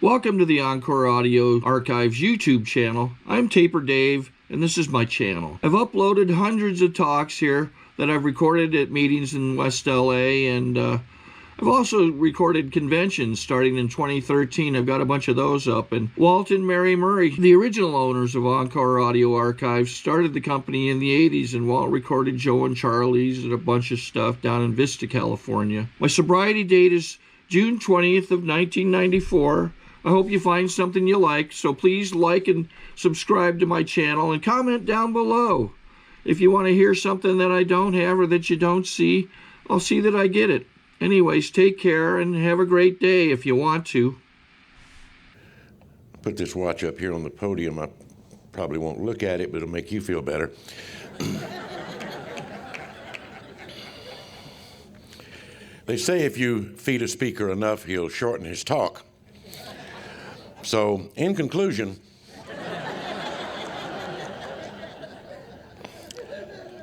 Welcome to the Encore Audio Archives YouTube channel. I'm Taper Dave, and this is my channel. I've uploaded hundreds of talks here that I've recorded at meetings in West LA, and I've also recorded conventions starting in 2013. I've got a bunch of those up. And Walt and Mary Murray, the original owners of Encore Audio Archives, started the company in the 80s, and Walt recorded Joe and Charlie's and a bunch of stuff down in Vista, California. My sobriety date is June 20th of 1994. I hope you find something you like, so please like and subscribe to my channel and comment down below. If you want to hear something that I don't have or that you don't see, I'll see that I get it. Anyways, take care and have a great day if you want to. Put this watch up here on the podium. I probably won't look at it, but it'll make you feel better. They say if you feed a speaker enough, he'll shorten his talk. So, in conclusion,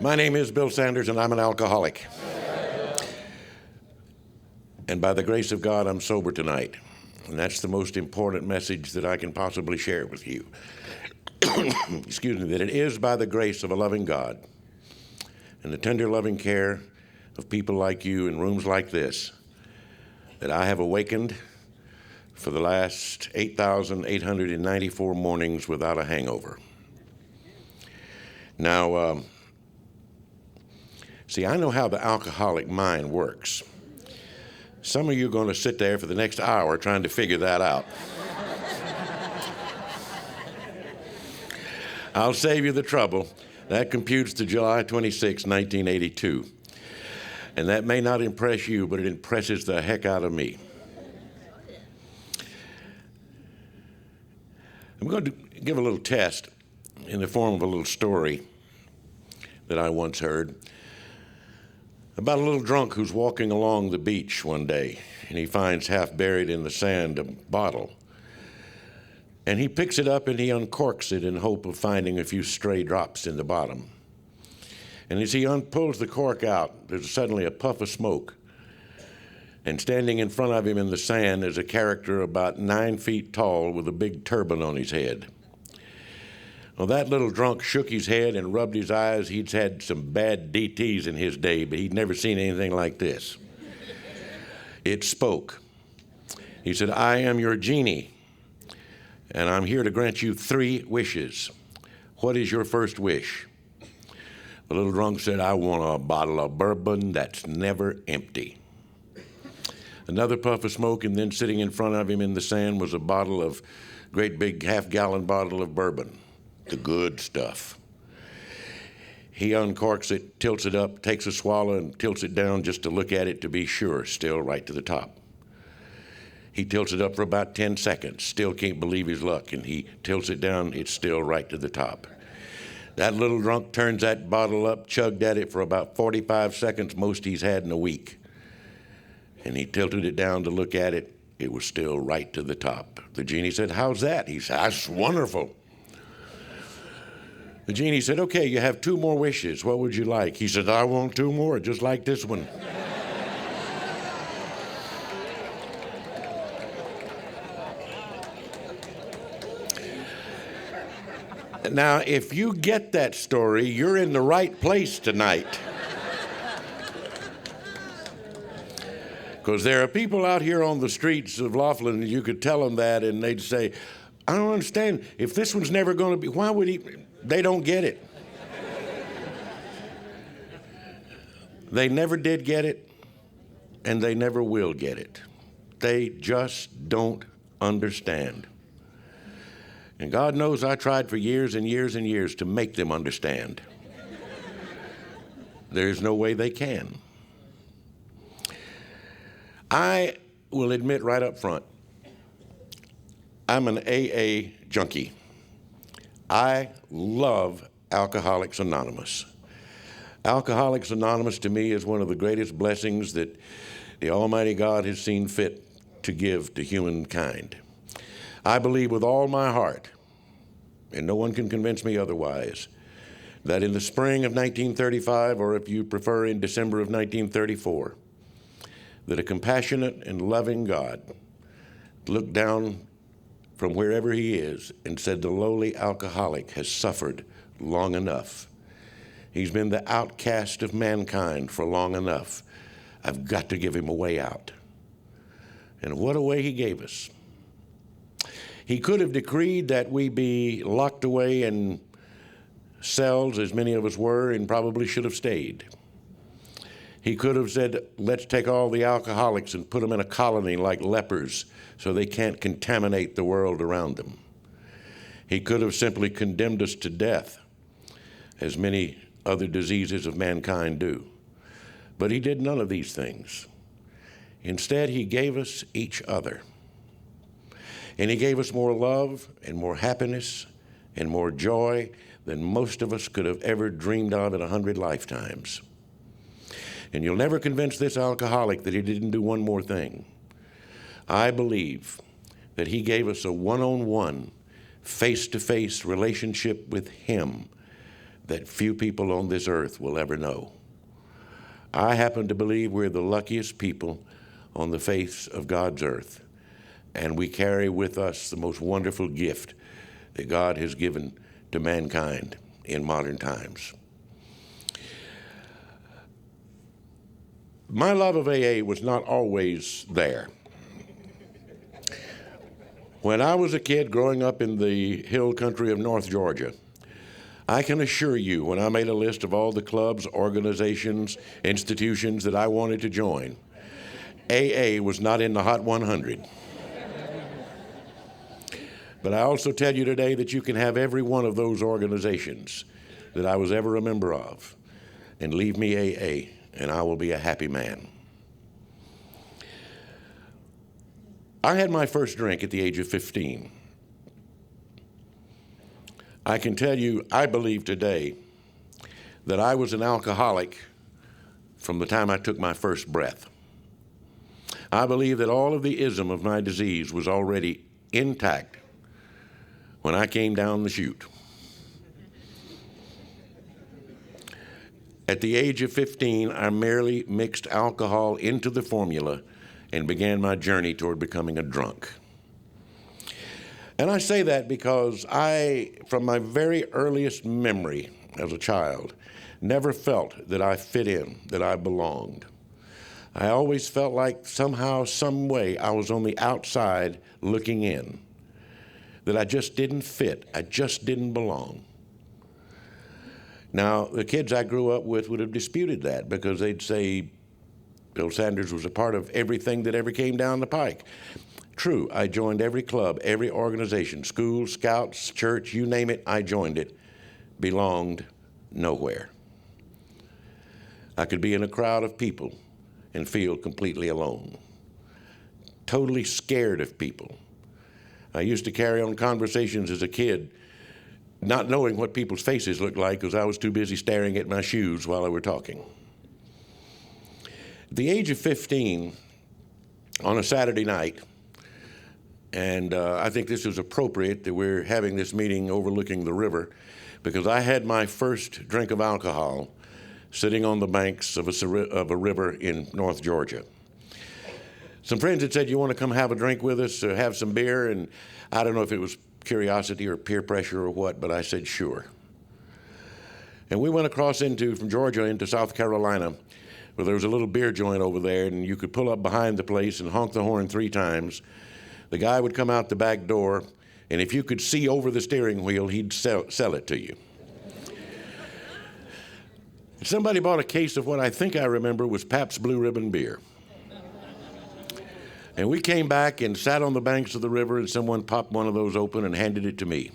my name is Bill Sanders, and I'm an alcoholic. And by the grace of God, I'm sober tonight. And that's the most important message that I can possibly share with you. Excuse me, that it is by the grace of a loving God and the tender loving care of people like you in rooms like this that I have awakened for the last 8,894 mornings without a hangover. Now, see, I know how the alcoholic mind works. Some of you are going to sit there for the next hour trying to figure that out. I'll save you the trouble. That computes to July 26, 1982. And that may not impress you, but it impresses the heck out of me. I'm going to give a little test in the form of a little story that I once heard about a little drunk who's walking along the beach one day, and he finds half buried in the sand a bottle. And he picks it up and he uncorks it in hope of finding a few stray drops in the bottom. And as he pulls the cork out, there's suddenly a puff of smoke. And standing in front of him in the sand is a character about 9 feet tall with a big turban on his head. Well, that little drunk shook his head and rubbed his eyes. He'd had some bad DTs in his day, but he'd never seen anything like this. It spoke. He said, "I am your genie, and I'm here to grant you 3 wishes. What is your first wish?" The little drunk said, "I want a bottle of bourbon that's never empty." Another puff of smoke, and then sitting in front of him in the sand was a bottle of, great big half-gallon bottle of bourbon, the good stuff. He uncorks it, tilts it up, takes a swallow, and tilts it down just to look at it to be sure, still right to the top. He tilts it up for about 10 seconds, still can't believe his luck, and he tilts it down, it's still right to the top. That little drunk turns that bottle up, chugged at it for about 45 seconds, most he's had in a week. And he tilted it down to look at it. It was still right to the top. The genie said, "How's that?" He said, "That's wonderful." The genie said, "Okay, you have 2 more wishes. What would you like?" He said, "I want 2 more, just like this one." Now, if you get that story, you're in the right place tonight. Because there are people out here on the streets of Laughlin, and you could tell them that, and they'd say, "I don't understand. If this one's never going to be, why would he?" They don't get it. They never did get it, and they never will get it. They just don't understand. And God knows I tried for years and years and years to make them understand. There's no way they can. I will admit right up front, I'm an AA junkie. I love Alcoholics Anonymous. Alcoholics Anonymous to me is one of the greatest blessings that the Almighty God has seen fit to give to humankind. I believe with all my heart, and no one can convince me otherwise, that in the spring of 1935, or if you prefer in December of 1934, that a compassionate and loving God looked down from wherever he is and said the lowly alcoholic has suffered long enough. He's been the outcast of mankind for long enough. I've got to give him a way out. And what a way he gave us. He could have decreed that we be locked away in cells, as many of us were, and probably should have stayed. He could have said, let's take all the alcoholics and put them in a colony like lepers so they can't contaminate the world around them. He could have simply condemned us to death, as many other diseases of mankind do. But he did none of these things. Instead, he gave us each other. And he gave us more love and more happiness and more joy than most of us could have ever dreamed of in 100 lifetimes. And you'll never convince this alcoholic that he didn't do one more thing. I believe that he gave us a one-on-one, face-to-face relationship with him that few people on this earth will ever know. I happen to believe we're the luckiest people on the face of God's earth, and we carry with us the most wonderful gift that God has given to mankind in modern times. My love of AA was not always there. When I was a kid growing up in the hill country of North Georgia, I can assure you, when I made a list of all the clubs, organizations, institutions that I wanted to join, AA was not in the Hot 100. But I also tell you today that you can have every one of those organizations that I was ever a member of, and leave me AA, and I will be a happy man. I had my first drink at the age of 15. I can tell you, I believe today that I was an alcoholic from the time I took my first breath. I believe that all of the ism of my disease was already intact when I came down the chute. At the age of 15, I merely mixed alcohol into the formula and began my journey toward becoming a drunk. And I say that because I, from my very earliest memory as a child, never felt that I fit in, that I belonged. I always felt like somehow, some way, I was on the outside looking in, that I just didn't fit, I just didn't belong. Now, the kids I grew up with would have disputed that because they'd say Bill Sanders was a part of everything that ever came down the pike. True, I joined every club, every organization, school, scouts, church, you name it, I joined it. Belonged nowhere. I could be in a crowd of people and feel completely alone. Totally scared of people. I used to carry on conversations as a kid, not knowing what people's faces looked like because I was too busy staring at my shoes while they were talking. At the age of 15, on a Saturday night, and I think this is appropriate that we're having this meeting overlooking the river, because I had my first drink of alcohol sitting on the banks of a river in North Georgia. Some friends had said, you want to come have a drink with us or have some beer? And I don't know if it was curiosity or peer pressure or what, but I said, sure. And we went across from Georgia into South Carolina, where there was a little beer joint over there, and you could pull up behind the place and honk the horn 3 times. The guy would come out the back door, and if you could see over the steering wheel, he'd sell it to you. Somebody bought a case of what I think I remember was Pabst Blue Ribbon beer. And we came back and sat on the banks of the river, and someone popped one of those open and handed it to me.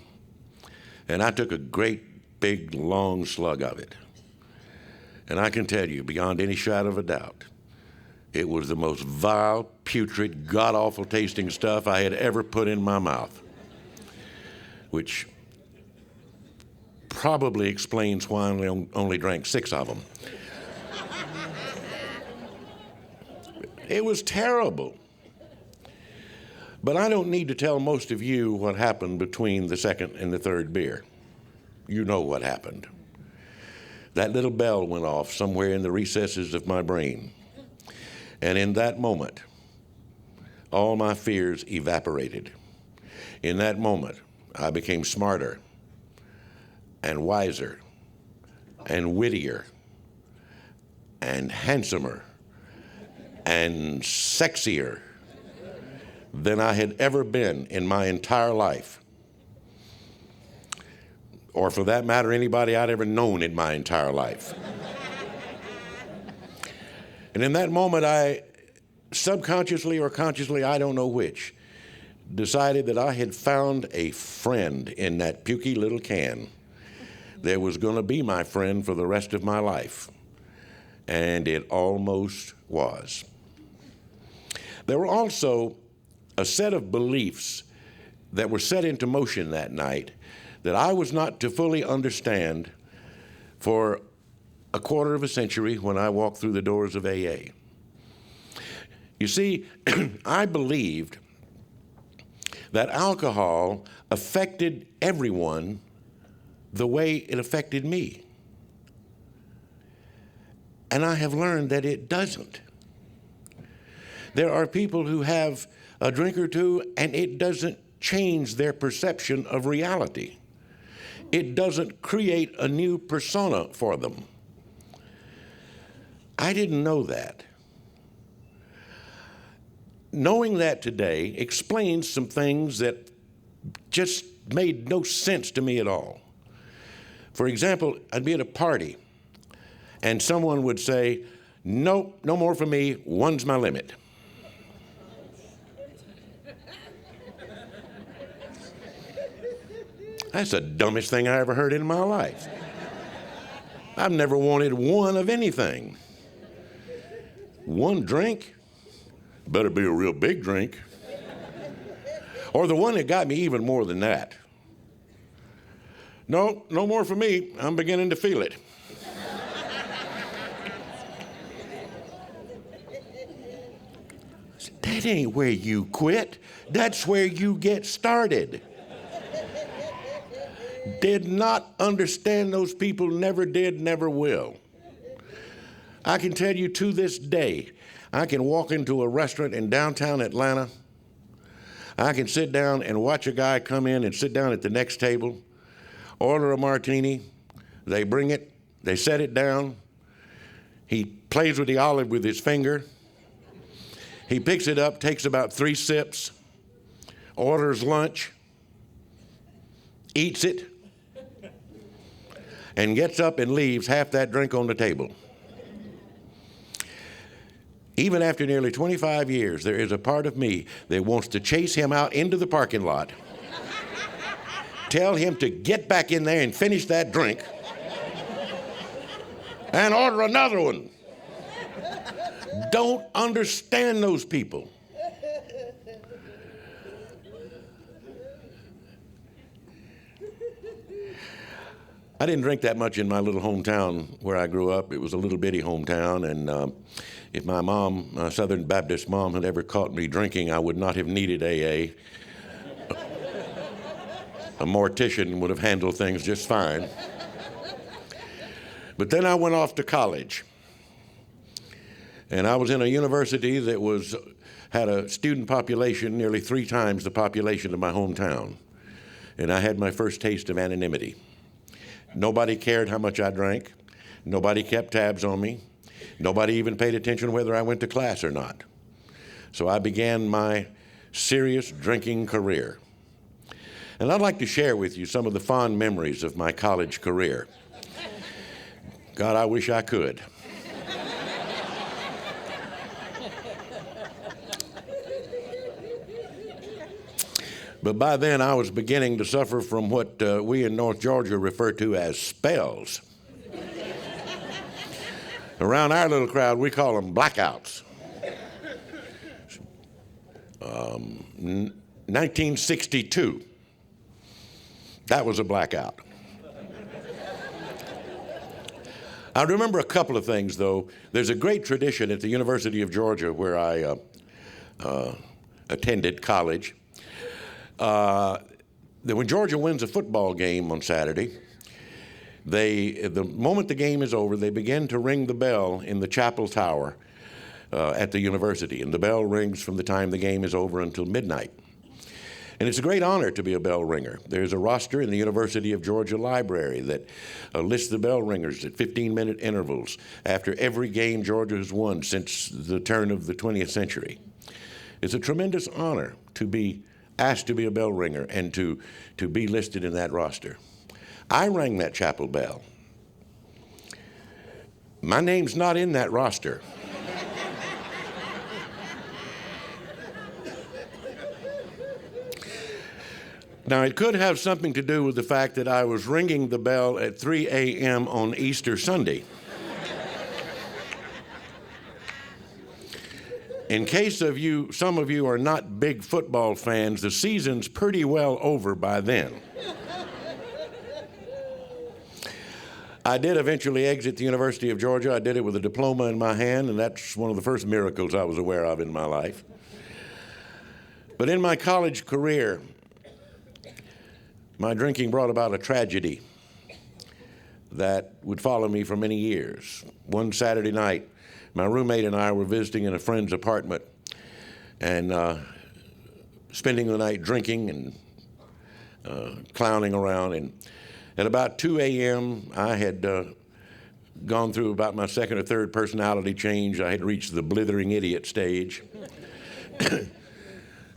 And I took a great, big, long slug of it. And I can tell you, beyond any shadow of a doubt, it was the most vile, putrid, god-awful tasting stuff I had ever put in my mouth, which probably explains why I only drank 6 of them. It was terrible. But I don't need to tell most of you what happened between the second and the third beer. You know what happened. That little bell went off somewhere in the recesses of my brain. And in that moment, all my fears evaporated. In that moment, I became smarter and wiser and wittier and handsomer and sexier than I had ever been in my entire life. Or for that matter, anybody I'd ever known in my entire life. And in that moment, I subconsciously or consciously, I don't know which, decided that I had found a friend in that pukey little can that was going to be my friend for the rest of my life. And it almost was. There were also a set of beliefs that were set into motion that night that I was not to fully understand for a quarter of a century when I walked through the doors of AA. You see, I believed that alcohol affected everyone the way it affected me. And I have learned that it doesn't. There are people who have a drink or two and it doesn't change their perception of reality. It doesn't create a new persona for them. I didn't know that. Knowing that today explains some things that just made no sense to me at all. For example, I'd be at a party and someone would say, "Nope, no more for me, one's my limit." That's the dumbest thing I ever heard in my life. I've never wanted one of anything. One drink? Better be a real big drink. Or the one that got me even more than that. No, no more for me. I'm beginning to feel it. That ain't where you quit. That's where you get started. Did not understand those people, never did, never will. I can tell you to this day, I can walk into a restaurant in downtown Atlanta. I can sit down and watch a guy come in and sit down at the next table, order a martini. They bring it, they set it down. He plays with the olive with his finger. He picks it up, takes about 3 sips, orders lunch, eats it, and gets up and leaves half that drink on the table. Even after nearly 25 years, there is a part of me that wants to chase him out into the parking lot, tell him to get back in there and finish that drink, and order another one. Don't understand those people. I didn't drink that much in my little hometown where I grew up. It was a little bitty hometown, and if my mom, my Southern Baptist mom, had ever caught me drinking, I would not have needed AA. A mortician would have handled things just fine. But then I went off to college, and I was in a university that had a student population nearly 3 times the population of my hometown, and I had my first taste of anonymity. Nobody cared how much I drank. Nobody kept tabs on me. Nobody even paid attention whether I went to class or not. So I began my serious drinking career. And I'd like to share with you some of the fond memories of my college career. God, I wish I could. But by then, I was beginning to suffer from what we in North Georgia refer to as spells. Around our little crowd, we call them blackouts. 1962, that was a blackout. I remember a couple of things, though. There's a great tradition at the University of Georgia where I attended college. That when Georgia wins a football game on Saturday, the moment the game is over, they begin to ring the bell in the chapel tower at the university, and the bell rings from the time the game is over until midnight. And it's a great honor to be a bell ringer. There's a roster in the University of Georgia Library that lists the bell ringers at 15-minute intervals after every game Georgia has won since the turn of the 20th century. It's a tremendous honor to be asked to be a bell ringer and to be listed in that roster. I rang that chapel bell. My name's not in that roster. Now, it could have something to do with the fact that I was ringing the bell at 3 a.m. on Easter Sunday. In case of you, some of you are not big football fans, the season's pretty well over by then. I did eventually exit the University of Georgia. I did it with a diploma in my hand, and that's one of the first miracles I was aware of in my life. But in my college career, my drinking brought about a tragedy that would follow me for many years. One Saturday night, my roommate and I were visiting in a friend's apartment and spending the night drinking and clowning around. And at about 2 a.m., I had gone through about my second or third personality change. I had reached the blithering idiot stage.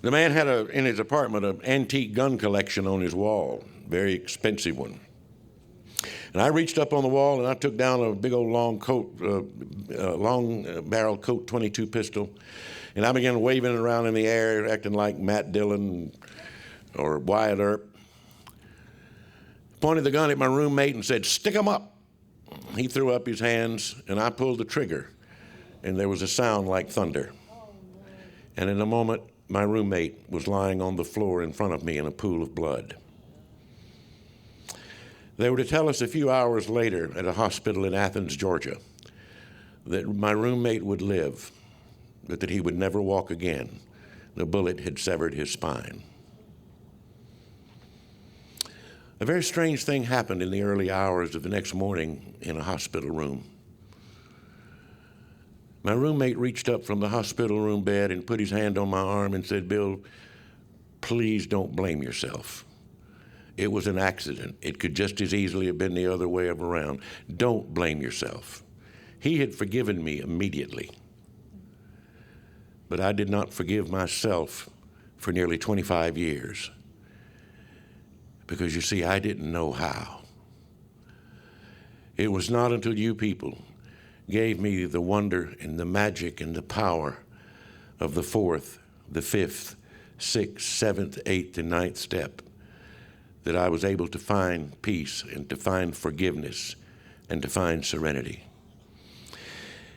The man had in his apartment an antique gun collection on his wall, very expensive one. And I reached up on the wall and I took down a big old long barrel Colt 22 pistol, and I began waving it around in the air, acting like Matt Dillon or Wyatt Earp. Pointed the gun at my roommate and said, "Stick 'em up." He threw up his hands and I pulled the trigger, and there was a sound like thunder. And in a moment, my roommate was lying on the floor in front of me in a pool of blood. They were to tell us a few hours later at a hospital in Athens, Georgia, that my roommate would live, but that he would never walk again. The bullet had severed his spine. A very strange thing happened in the early hours of the next morning in a hospital room. My roommate reached up from the hospital room bed and put his hand on my arm and said, "Bill, please don't blame yourself. It was an accident. It could just as easily have been the other way around. Don't blame yourself." He had forgiven me immediately, but I did not forgive myself for nearly 25 years. Because you see, I didn't know how. It was not until you people gave me the wonder and the magic and the power of the fourth, the fifth, sixth, seventh, eighth, and ninth step that I was able to find peace and to find forgiveness and to find serenity.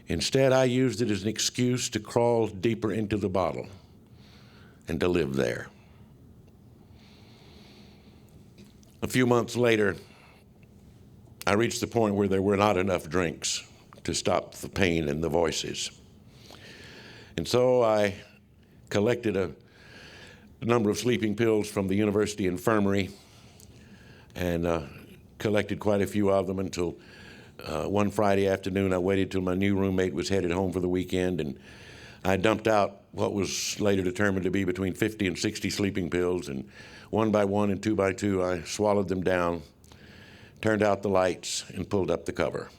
Instead, I used it as an excuse to crawl deeper into the bottle and to live there. A few months later, I reached the point where there were not enough drinks to stop the pain and the voices. And so I collected a number of sleeping pills from the university infirmary and collected quite a few of them until one Friday afternoon I waited till my new roommate was headed home for the weekend, and I dumped out what was later determined to be between 50 and 60 sleeping pills, and one by one and two by two I swallowed them down, turned out the lights, and pulled up the cover.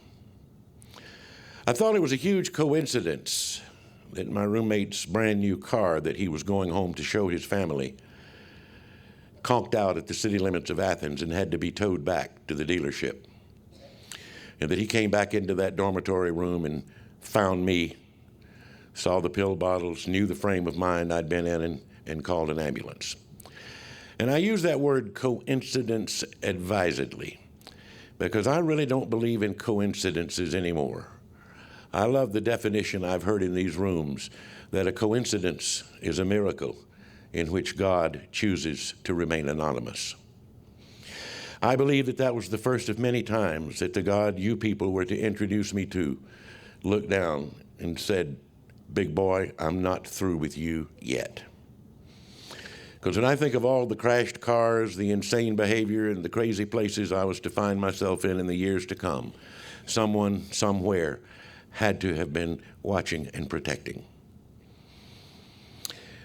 I thought it was a huge coincidence that my roommate's brand new car that he was going home to show his family conked out at the city limits of Athens and had to be towed back to the dealership. And that he came back into that dormitory room and found me, saw the pill bottles, knew the frame of mind I'd been in, and called an ambulance. And I use that word coincidence advisedly because I really don't believe in coincidences anymore. I love the definition I've heard in these rooms that a coincidence is a miracle in which God chooses to remain anonymous. I believe that that was the first of many times that the God you people were to introduce me to looked down and said, "Big boy, I'm not through with you yet." Because when I think of all the crashed cars, the insane behavior, and the crazy places I was to find myself in the years to come, someone, somewhere, had to have been watching and protecting.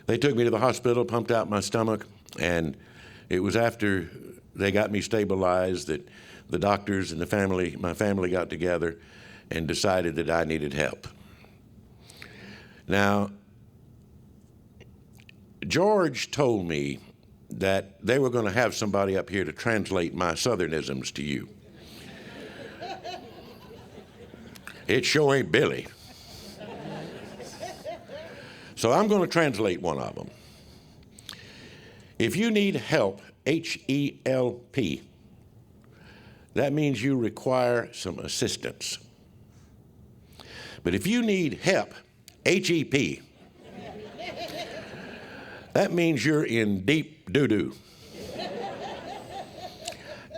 They took me to the hospital, pumped out my stomach, And it was after they got me stabilized that the doctors and my family got together and decided that I needed help. Now, George told me that they were going to have somebody up here to translate my southernisms to you. It sure ain't Billy. So I'm going to translate one of them. If you need help, H-E-L-P, that means you require some assistance. But if you need help, H-E-P, that means you're in deep doo-doo.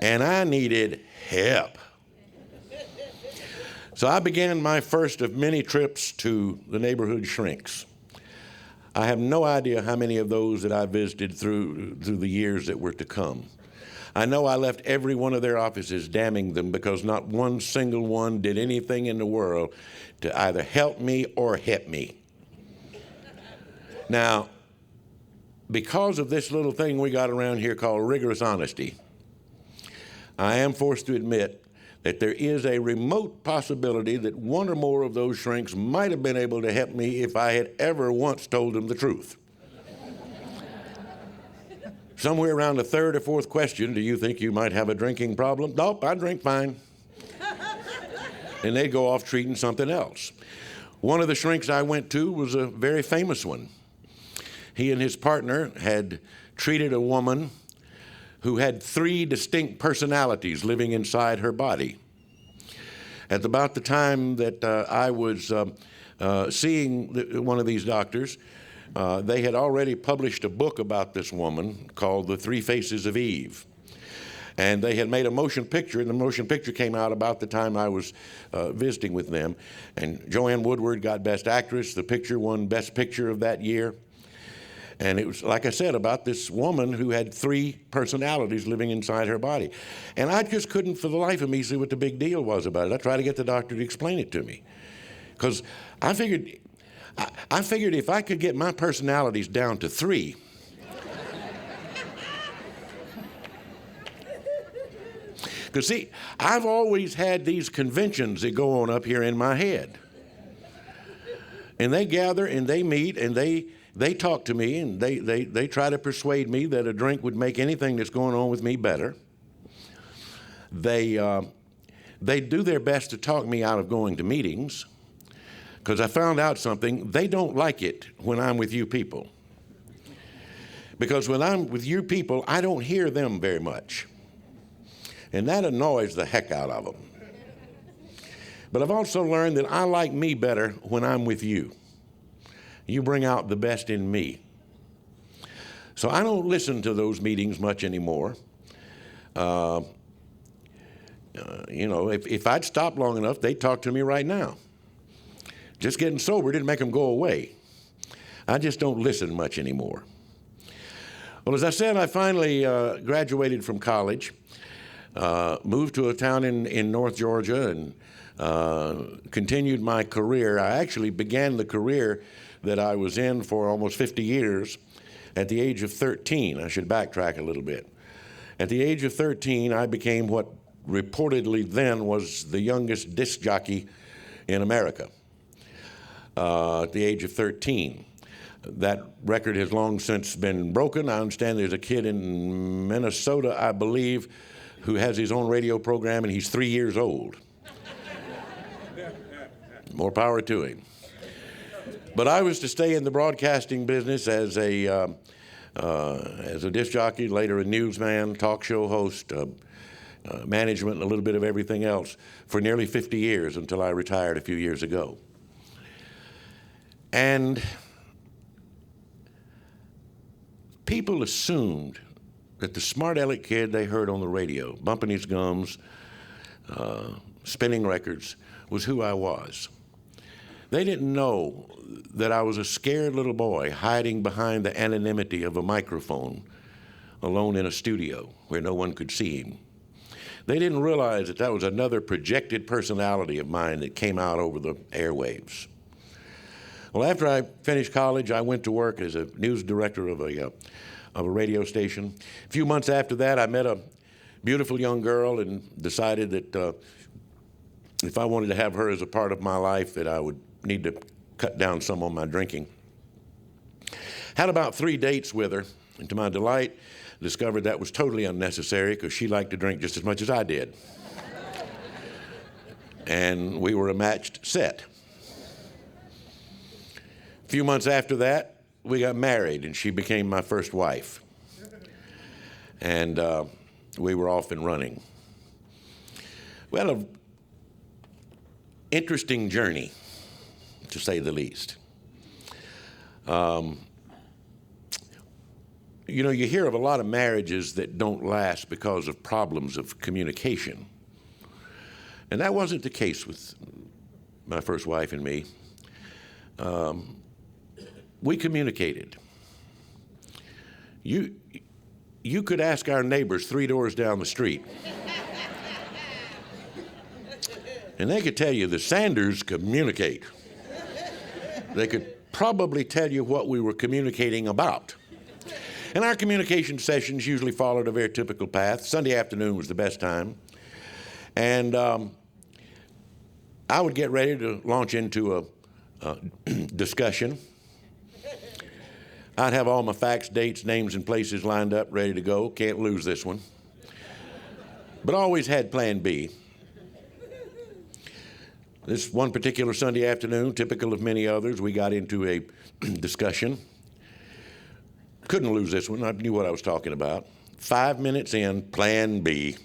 And I needed help. So I began my first of many trips to the neighborhood shrinks. I have no idea how many of those that I visited through the years that were to come. I know I left every one of their offices damning them because not one single one did anything in the world to either help me or hit me. Now, because of this little thing we got around here called rigorous honesty, I am forced to admit that there is a remote possibility that one or more of those shrinks might have been able to help me if I had ever once told them the truth. Somewhere around the third or fourth question, do you think you might have a drinking problem? Nope, I drink fine. And they'd go off treating something else. One of the shrinks I went to was a very famous one. He and his partner had treated a woman who had 3 distinct personalities living inside her body. At about the time that I was seeing one of these doctors, they had already published a book about this woman called The 3 Faces of Eve. And they had made a motion picture, and the motion picture came out about the time I was visiting with them. And Joanne Woodward got Best Actress. The picture won Best Picture of that year. And it was, like I said, about this woman who had 3 personalities living inside her body. And I just couldn't for the life of me see what the big deal was about it. I tried to get the doctor to explain it to me. Because I figured if I could get my personalities down to 3, because see, I've always had these conventions that go on up here in my head. And they gather and they meet and they talk to me and they try to persuade me that a drink would make anything that's going on with me better. They do their best to talk me out of going to meetings, because I found out something. They don't like it when I'm with you people. Because when I'm with you people, I don't hear them very much. And that annoys the heck out of them. But I've also learned that I like me better when I'm with you. You bring out the best in me. So I don't listen to those meetings much anymore. If I'd stopped long enough, they'd talk to me right now. Just getting sober didn't make them go away. I just don't listen much anymore. Well, as I said, I finally graduated from college, moved to a town in North Georgia, and continued my career. I actually began the career that I was in for almost 50 years at the age of 13. I should backtrack a little bit. At the age of 13, I became what reportedly then was the youngest disc jockey in America. At the age of 13. That record has long since been broken. I understand there's a kid in Minnesota, I believe, who has his own radio program, and he's 3 years old. More power to him. But I was to stay in the broadcasting business as a disc jockey, later a newsman, talk show host, management, and a little bit of everything else for nearly 50 years until I retired a few years ago. And people assumed that the smart aleck kid they heard on the radio, bumping his gums, spinning records, was who I was. They didn't know that I was a scared little boy hiding behind the anonymity of a microphone, alone in a studio where no one could see him. They didn't realize that that was another projected personality of mine that came out over the airwaves. Well, after I finished college, I went to work as a news director of of a radio station. A few months after that, I met a beautiful young girl and decided that if I wanted to have her as a part of my life, that I would need to cut down some on my drinking. Had about 3 dates with her, and to my delight, discovered that was totally unnecessary because she liked to drink just as much as I did. And we were a matched set. A few months after that, we got married, and she became my first wife. And we were off and running. Well, an interesting journey, to say the least. You know, you hear of a lot of marriages that don't last because of problems of communication. And that wasn't the case with my first wife and me. We communicated. You could ask our neighbors 3 doors down the street. And they could tell you the Sanders communicate. They could probably tell you what we were communicating about. And our communication sessions usually followed a very typical path. Sunday afternoon was the best time. And I would get ready to launch into a discussion. I'd have all my facts, dates, names, and places lined up, ready to go. Can't lose this one. But always had plan B. This one particular Sunday afternoon, typical of many others, we got into a discussion. Couldn't lose this one. I knew what I was talking about. 5 minutes in, plan B.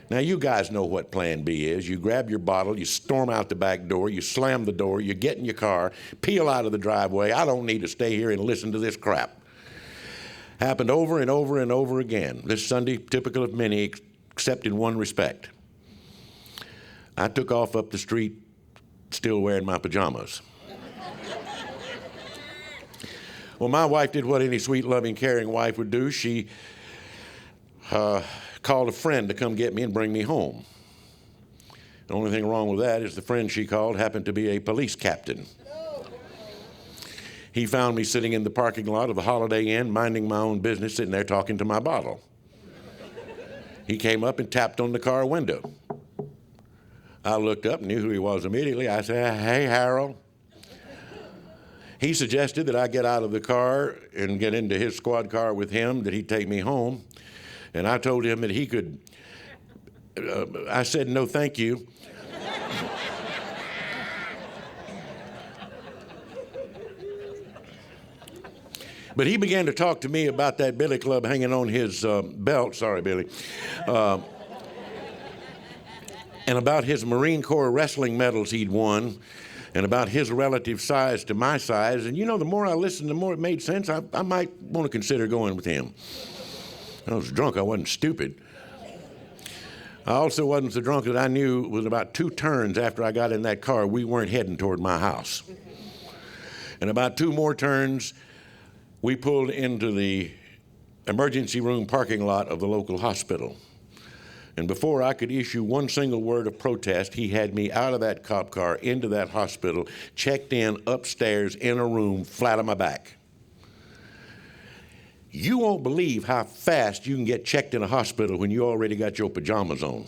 Now, you guys know what plan B is. You grab your bottle, you storm out the back door, you slam the door, you get in your car, peel out of the driveway. I don't need to stay here and listen to this crap. Happened over and over and over again. This Sunday, typical of many, except in one respect. I took off up the street, still wearing my pajamas. Well, my wife did what any sweet, loving, caring wife would do. She called a friend to come get me and bring me home. The only thing wrong with that is the friend she called happened to be a police captain. He found me sitting in the parking lot of the Holiday Inn, minding my own business, sitting there talking to my bottle. He came up and tapped on the car window. I looked up, knew who he was immediately. I said, "Hey, Harold." He suggested that I get out of the car and get into his squad car with him, that he'd take me home. And I told him that he could. I said, "No, thank you." But he began to talk to me about that billy club hanging on his belt. Sorry, Billy. And about his Marine Corps wrestling medals he'd won, and about his relative size to my size. And you know, the more I listened, the more it made sense. I might want to consider going with him. I was drunk. I wasn't stupid. I also wasn't so drunk that I knew it was about 2 turns after I got in that car, we weren't heading toward my house. And about 2 more turns, we pulled into the emergency room parking lot of the local hospital. And before I could issue one single word of protest, he had me out of that cop car, into that hospital, checked in upstairs in a room, flat on my back. You won't believe how fast you can get checked in a hospital when you already got your pajamas on.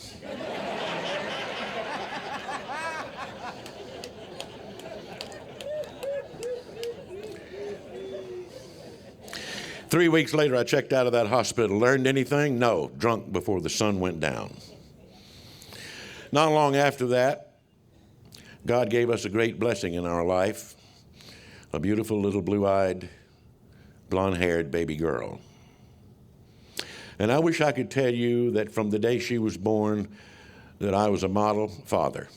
3 weeks later, I checked out of that hospital. Learned anything? No. Drunk before the sun went down. Not long after that, God gave us a great blessing in our life. A beautiful little blue-eyed, blonde-haired baby girl. And I wish I could tell you that from the day she was born, that I was a model father.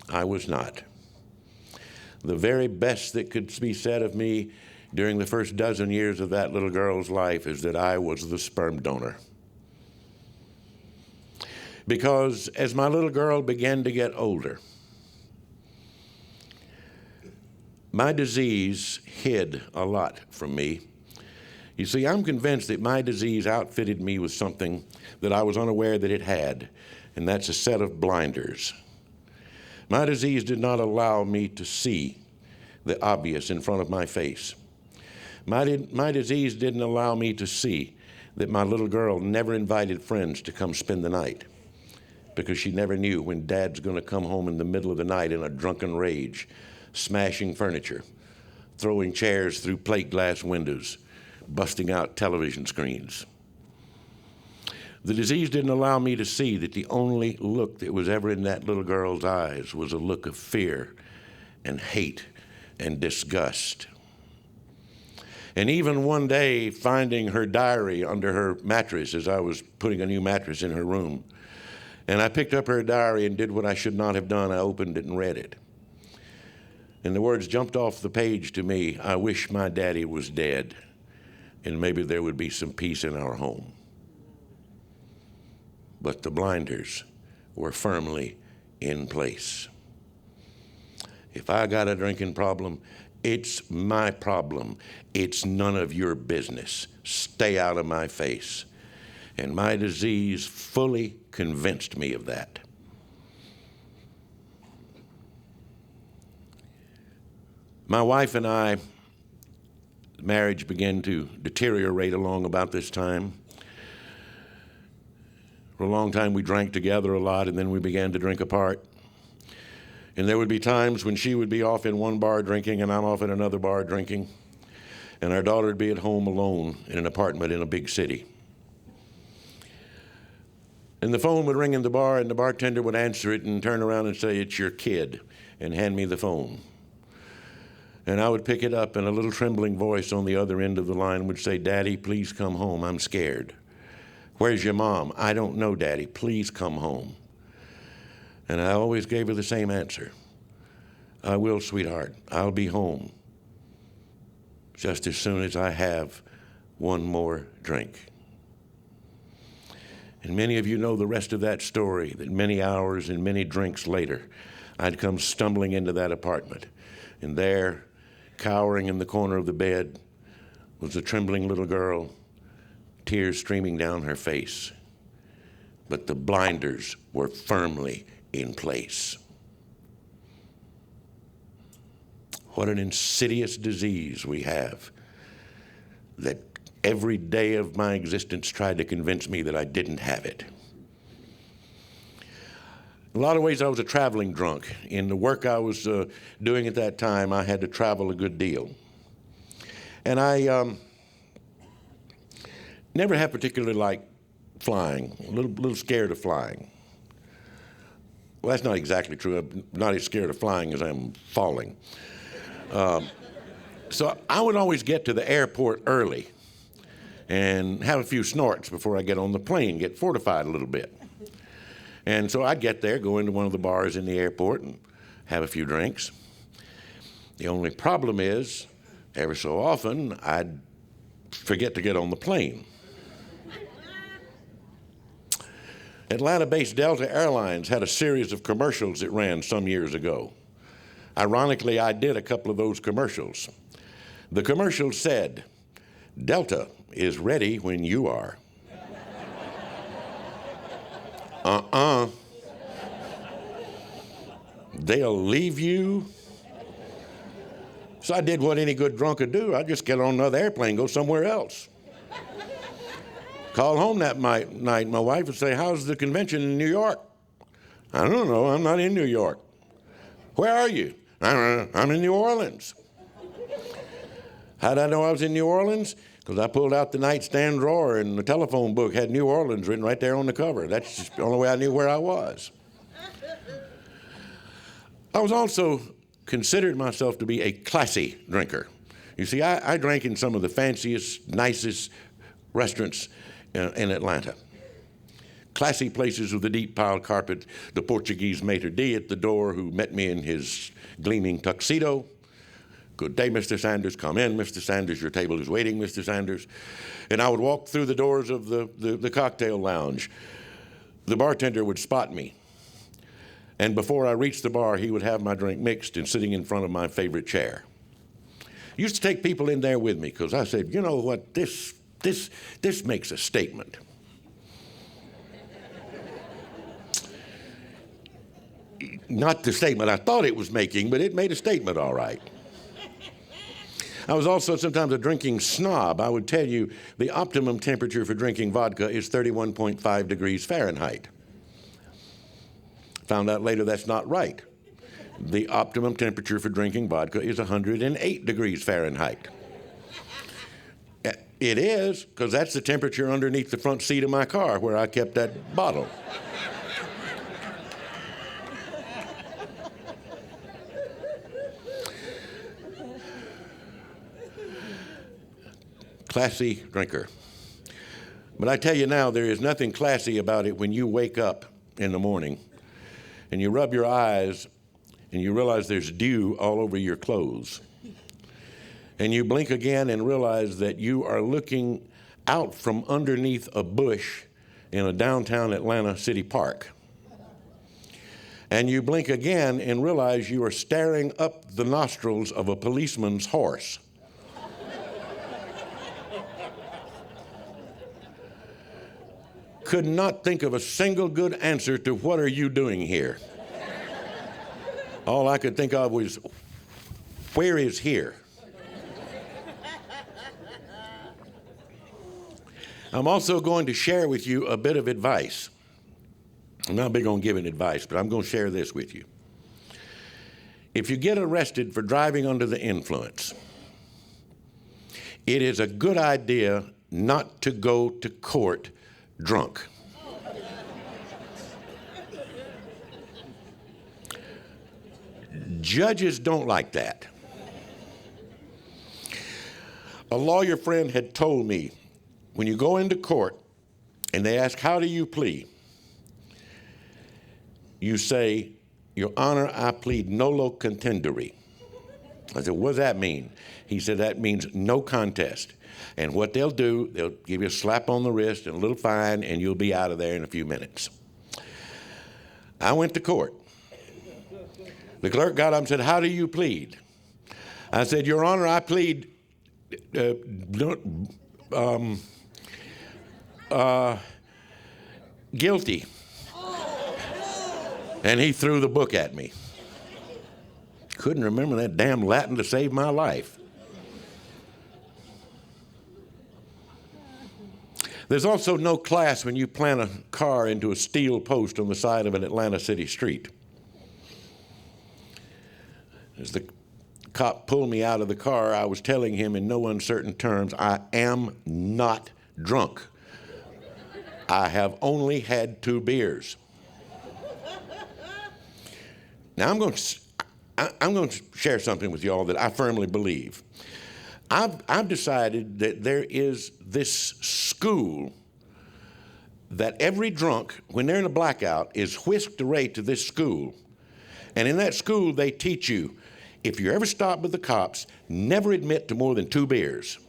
I was not. The very best that could be said of me during the first dozen years of that little girl's life is that I was the sperm donor. Because as my little girl began to get older, my disease hid a lot from me. You see, I'm convinced that my disease outfitted me with something that I was unaware that it had, and that's a set of blinders. My disease did not allow me to see the obvious in front of my face. My disease didn't allow me to see that my little girl never invited friends to come spend the night because she never knew when Dad's going to come home in the middle of the night in a drunken rage, smashing furniture, throwing chairs through plate glass windows, busting out television screens. The disease didn't allow me to see that the only look that was ever in that little girl's eyes was a look of fear and hate and disgust. And even one day, finding her diary under her mattress as I was putting a new mattress in her room, and I picked up her diary and did what I should not have done. I opened it and read it. And the words jumped off the page to me, "I wish my daddy was dead, and maybe there would be some peace in our home." But the blinders were firmly in place. If I got a drinking problem, it's my problem. It's none of your business. Stay out of my face. And my disease fully convinced me of that. My wife and I, marriage began to deteriorate along about this time. For a long time, we drank together a lot, and then we began to drink apart. And there would be times when she would be off in one bar drinking, and I'm off in another bar drinking. And our daughter would be at home alone in an apartment in a big city. And the phone would ring in the bar, and the bartender would answer it and turn around and say, "It's your kid," and hand me the phone. And I would pick it up, and a little trembling voice on the other end of the line would say, "Daddy, please come home. I'm scared." "Where's your mom?" "I don't know, Daddy. Please come home." And I always gave her the same answer. "I will, sweetheart. I'll be home just as soon as I have one more drink." And many of you know the rest of that story, that many hours and many drinks later, I'd come stumbling into that apartment. And there, cowering in the corner of the bed, was a trembling little girl, tears streaming down her face. But the blinders were firmly in place. What an insidious disease we have that every day of my existence tried to convince me that I didn't have it. In a lot of ways, I was a traveling drunk. In the work I was doing at that time, I had to travel a good deal. And I never have particularly liked flying, a little scared of flying. Well, that's not exactly true. I'm not as scared of flying as I'm falling. So I would always get to the airport early and have a few snorts before I get on the plane, get fortified a little bit. And so I'd get there, go into one of the bars in the airport and have a few drinks. The only problem is, every so often, I'd forget to get on the plane. Atlanta-based Delta Airlines had a series of commercials that ran some years ago. Ironically, I did a couple of those commercials. The commercial said, "Delta is ready when you are." They'll leave you. So I did what any good drunk would do. I'd just get on another airplane, go somewhere else. Call home that night, my wife would say, "How's the convention in New York?" "I don't know, I'm not in New York." "Where are you?" I'm in New Orleans." How did I know I was in New Orleans? Because I pulled out the nightstand drawer and the telephone book had New Orleans written right there on the cover. That's just the only way I knew where I was. I was also considered myself to be a classy drinker. You see, I drank in some of the fanciest, nicest restaurants in Atlanta. Classy places with a deep piled carpet, the Portuguese maitre d' at the door who met me in his gleaming tuxedo. "Good day, Mr. Sanders. Come in, Mr. Sanders. Your table is waiting, Mr. Sanders." And I would walk through the doors of the cocktail lounge. The bartender would spot me. And before I reached the bar, he would have my drink mixed and sitting in front of my favorite chair. I used to take people in there with me because I said, "You know what, this makes a statement." Not the statement I thought it was making, but it made a statement all right. I was also sometimes a drinking snob. I would tell you the optimum temperature for drinking vodka is 31.5 degrees Fahrenheit. Found out later that's not right. The optimum temperature for drinking vodka is 108 degrees Fahrenheit. It is, because that's the temperature underneath the front seat of my car where I kept that bottle. Classy drinker. But I tell you now, there is nothing classy about it when you wake up in the morning and you rub your eyes and you realize there's dew all over your clothes. And you blink again and realize that you are looking out from underneath a bush in a downtown Atlanta city park. And you blink again and realize you are staring up the nostrils of a policeman's horse. Could not think of a single good answer to what are you doing here? All I could think of was, where is here? I'm also going to share with you a bit of advice. I'm not big on giving advice, but I'm going to share this with you. If you get arrested for driving under the influence, it is a good idea not to go to court drunk. Judges don't like that. A lawyer friend had told me, when you go into court and they ask, how do you plead? You say, Your Honor, I plead nolo contendere. I said, what does that mean? He said, that means no contest. And what they'll do, they'll give you a slap on the wrist and a little fine, and you'll be out of there in a few minutes. I went to court. The clerk got up and said, how do you plead? I said, Your Honor, I plead guilty. And he threw the book at me. Couldn't remember that damn Latin to save my life. There's also no class when you plant a car into a steel post on the side of an Atlanta city street. As the cop pulled me out of the car, I was telling him in no uncertain terms, I am not drunk. I have only had 2 beers. Now I'm going to share something with y'all that I firmly believe. I've decided that there is this school that every drunk, when they're in a blackout, is whisked away to this school. And in that school, they teach you, if you're ever stopped with the cops, never admit to more than 2 beers.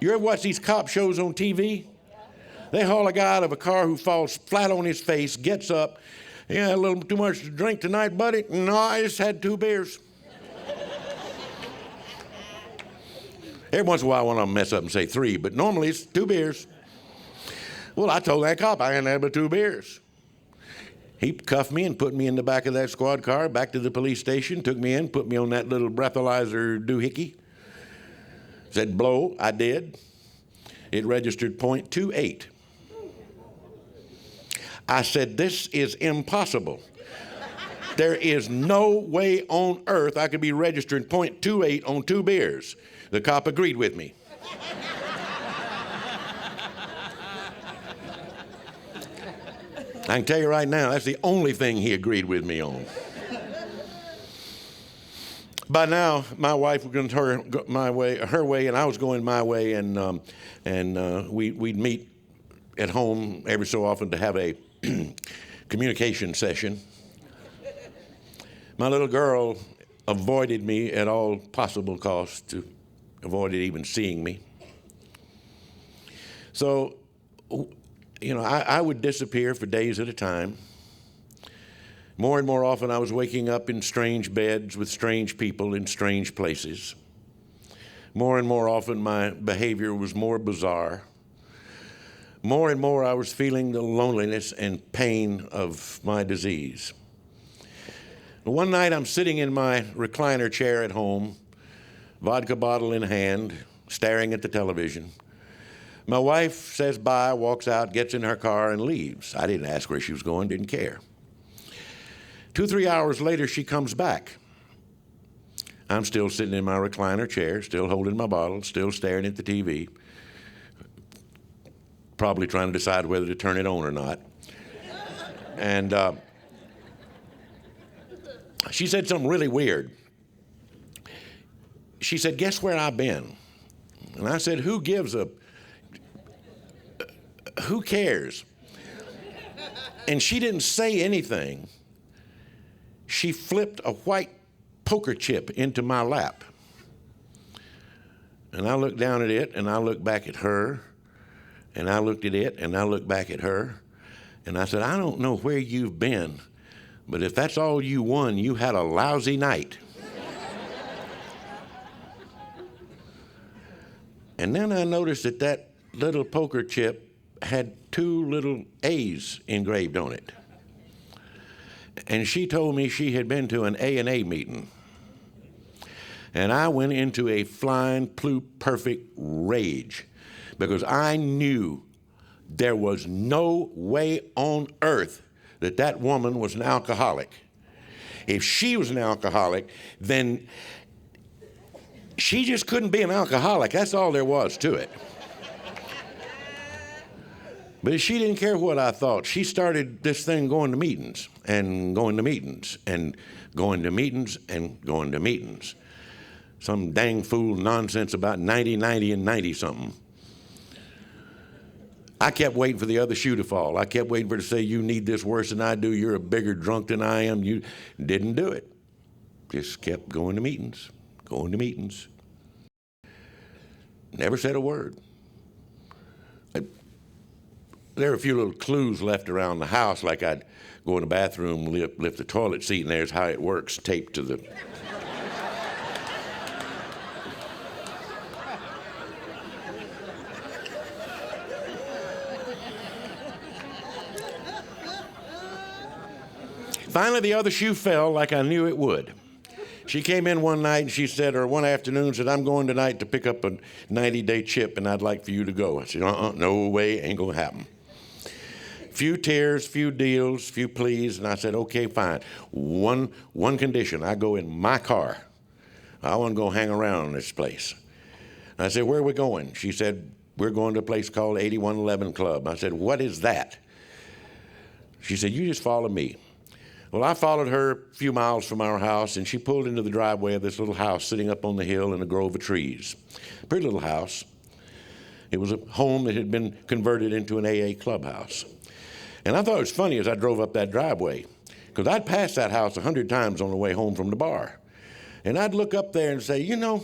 You ever watch these cop shows on TV? They haul a guy out of a car who falls flat on his face, gets up, yeah, a little too much to drink tonight, buddy? No, I just had 2 beers. Every once in a while I want to mess up and say 3, but normally it's 2 beers. Well, I told that cop I hadn't had but 2 beers. He cuffed me and put me in the back of that squad car, back to the police station, took me in, put me on that little breathalyzer doohickey. Said blow, I did. It registered .28. I said, this is impossible. There is no way on earth I could be registering .28 on 2 beers. The cop agreed with me. I can tell you right now, that's the only thing he agreed with me on. By now, my wife was going her way, and I was going my way, and we'd meet at home every so often to have a communication session. My little girl avoided me at all possible costs to avoid even seeing me. So, you know, I would disappear for days at a time. More and more often I was waking up in strange beds with strange people in strange places. More and more often my behavior was more bizarre. More and more I was feeling the loneliness and pain of my disease. One night I'm sitting in my recliner chair at home, vodka bottle in hand, staring at the television. My wife says bye, walks out, gets in her car, and leaves. I didn't ask where she was going, didn't care. 2 or 3 hours later, she comes back. I'm still sitting in my recliner chair, still holding my bottle, still staring at the TV, probably trying to decide whether to turn it on or not. And she said something really weird. She said, "Guess where I've been?" And I said, who cares? And she didn't say anything. She flipped a white poker chip into my lap. And I looked down at it, and I looked back at her, and I looked at it, and I looked back at her. And I said, "I don't know where you've been, but if that's all you won, you had a lousy night." And then I noticed that that little poker chip had 2 little A's engraved on it. And she told me she had been to an A&A meeting. And I went into a flying perfect rage because I knew there was no way on earth that that woman was an alcoholic. If she was an alcoholic, then she just couldn't be an alcoholic. That's all there was to it. But she didn't care what I thought. She started this thing going to meetings and going to meetings and going to meetings and going to meetings. Some dang fool nonsense about 90, 90, and 90-something. I kept waiting for the other shoe to fall. I kept waiting for her to say, "You need this worse than I do. You're a bigger drunk than I am." You didn't do it. Just kept going to meetings, going to meetings. Never said a word. There were a few little clues left around the house, like I'd go in the bathroom, lift the toilet seat, and there's how it works, taped to the... Finally, the other shoe fell like I knew it would. She came in one night and she said, or one afternoon, said, "I'm going tonight to pick up a 90-day chip and I'd like for you to go." I said, "No way, ain't gonna happen." Few tears, few deals, few pleas, and I said, "Okay, fine. One condition, I go in my car. I want to go hang around in this place." And I said, "Where are we going?" She said, "We're going to a place called 8111 Club." I said, "What is that?" She said, "You just follow me." Well, I followed her a few miles from our house, and she pulled into the driveway of this little house sitting up on the hill in a grove of trees. Pretty little house. It was a home that had been converted into an AA clubhouse. And I thought it was funny as I drove up that driveway, because I'd passed that house 100 times on the way home from the bar. And I'd look up there and say, "You know,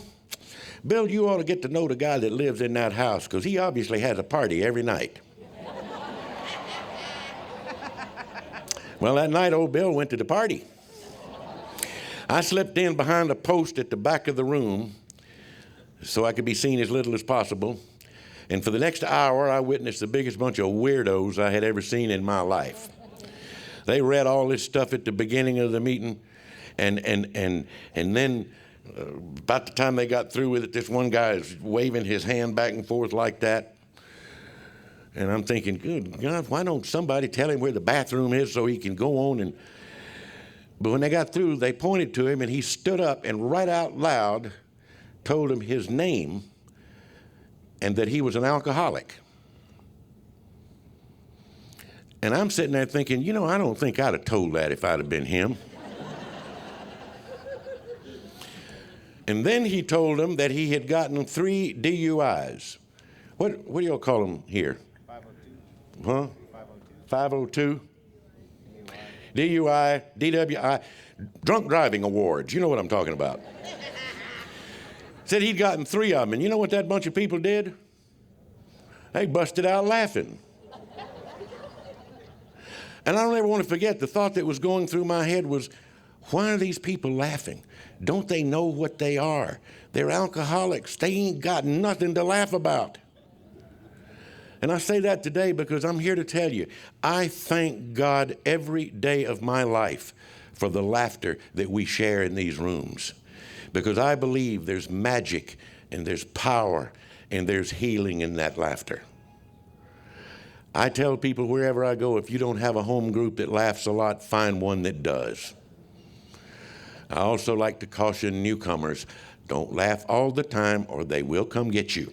Bill, you ought to get to know the guy that lives in that house, because he obviously has a party every night." Well, that night, old Bill went to the party. I slipped in behind a post at the back of the room so I could be seen as little as possible. And for the next hour, I witnessed the biggest bunch of weirdos I had ever seen in my life. They read all this stuff at the beginning of the meeting, and then about the time they got through with it, this one guy is waving his hand back and forth like that. And I'm thinking, good God, why don't somebody tell him where the bathroom is so he can go on and... But when they got through, they pointed to him, and he stood up and right out loud told him his name and that he was an alcoholic. And I'm sitting there thinking, you know, I don't think I'd have told that if I'd have been him. And then he told them that he had gotten 3 DUIs. What do y'all call them here? 502. Huh? 502. 502? DUI, DWI, drunk driving awards. You know what I'm talking about. Said he'd gotten 3 of them, and you know what that bunch of people did? They busted out laughing. And I don't ever want to forget, the thought that was going through my head was, why are these people laughing? Don't they know what they are? They're alcoholics. They ain't got nothing to laugh about. And I say that today because I'm here to tell you, I thank God every day of my life for the laughter that we share in these rooms. because I believe there's magic and there's power and there's healing in that laughter. I tell people wherever I go, if you don't have a home group that laughs a lot, find one that does. I also like to caution newcomers, don't laugh all the time or they will come get you.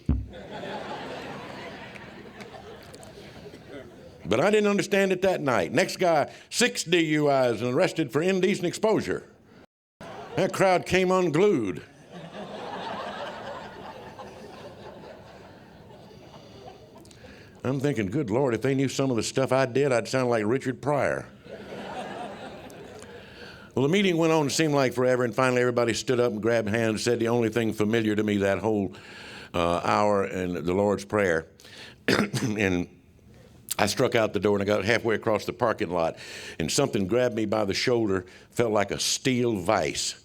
But I didn't understand it that night. Next guy, 6 DUIs and arrested for indecent exposure. That crowd came unglued. I'm thinking, good Lord, if they knew some of the stuff I did, I'd sound like Richard Pryor. Well, the meeting went on, it seemed like forever, and finally everybody stood up and grabbed hands and said the only thing familiar to me that whole hour in the Lord's Prayer. And I struck out the door and I got halfway across the parking lot, and something grabbed me by the shoulder, felt like a steel vise,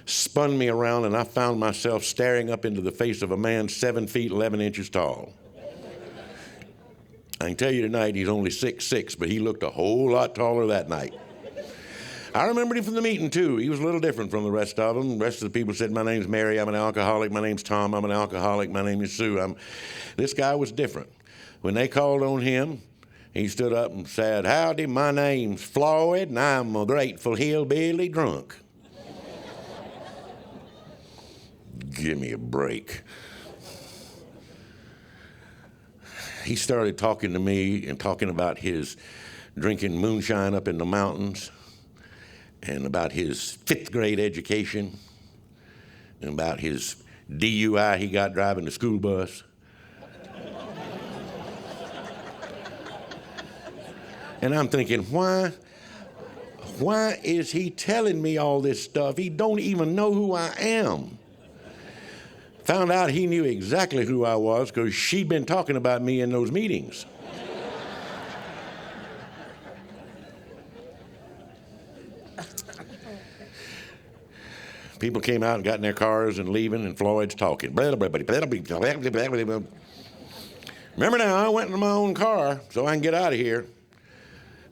spun me around, and I found myself staring up into the face of a man 7 feet 11 inches tall. I can tell you tonight he's only 6'6", but he looked a whole lot taller that night. I remembered him from the meeting too. He was a little different from the rest of them. The rest of the people said, my name's Mary, I'm an alcoholic. My name's Tom, I'm an alcoholic. My name is Sue. This guy was different. When they called on him, he stood up and said, howdy, my name's Floyd, and I'm a grateful hillbilly drunk. Give me a break. He started talking to me and talking about his drinking moonshine up in the mountains, and about his 5th grade education, and about his DUI he got driving the school bus. And I'm thinking, why is he telling me all this stuff? He don't even know who I am. Found out he knew exactly who I was because she'd been talking about me in those meetings. People came out and got in their cars and leaving, and Floyd's talking. Remember now, I went in my own car so I can get out of here.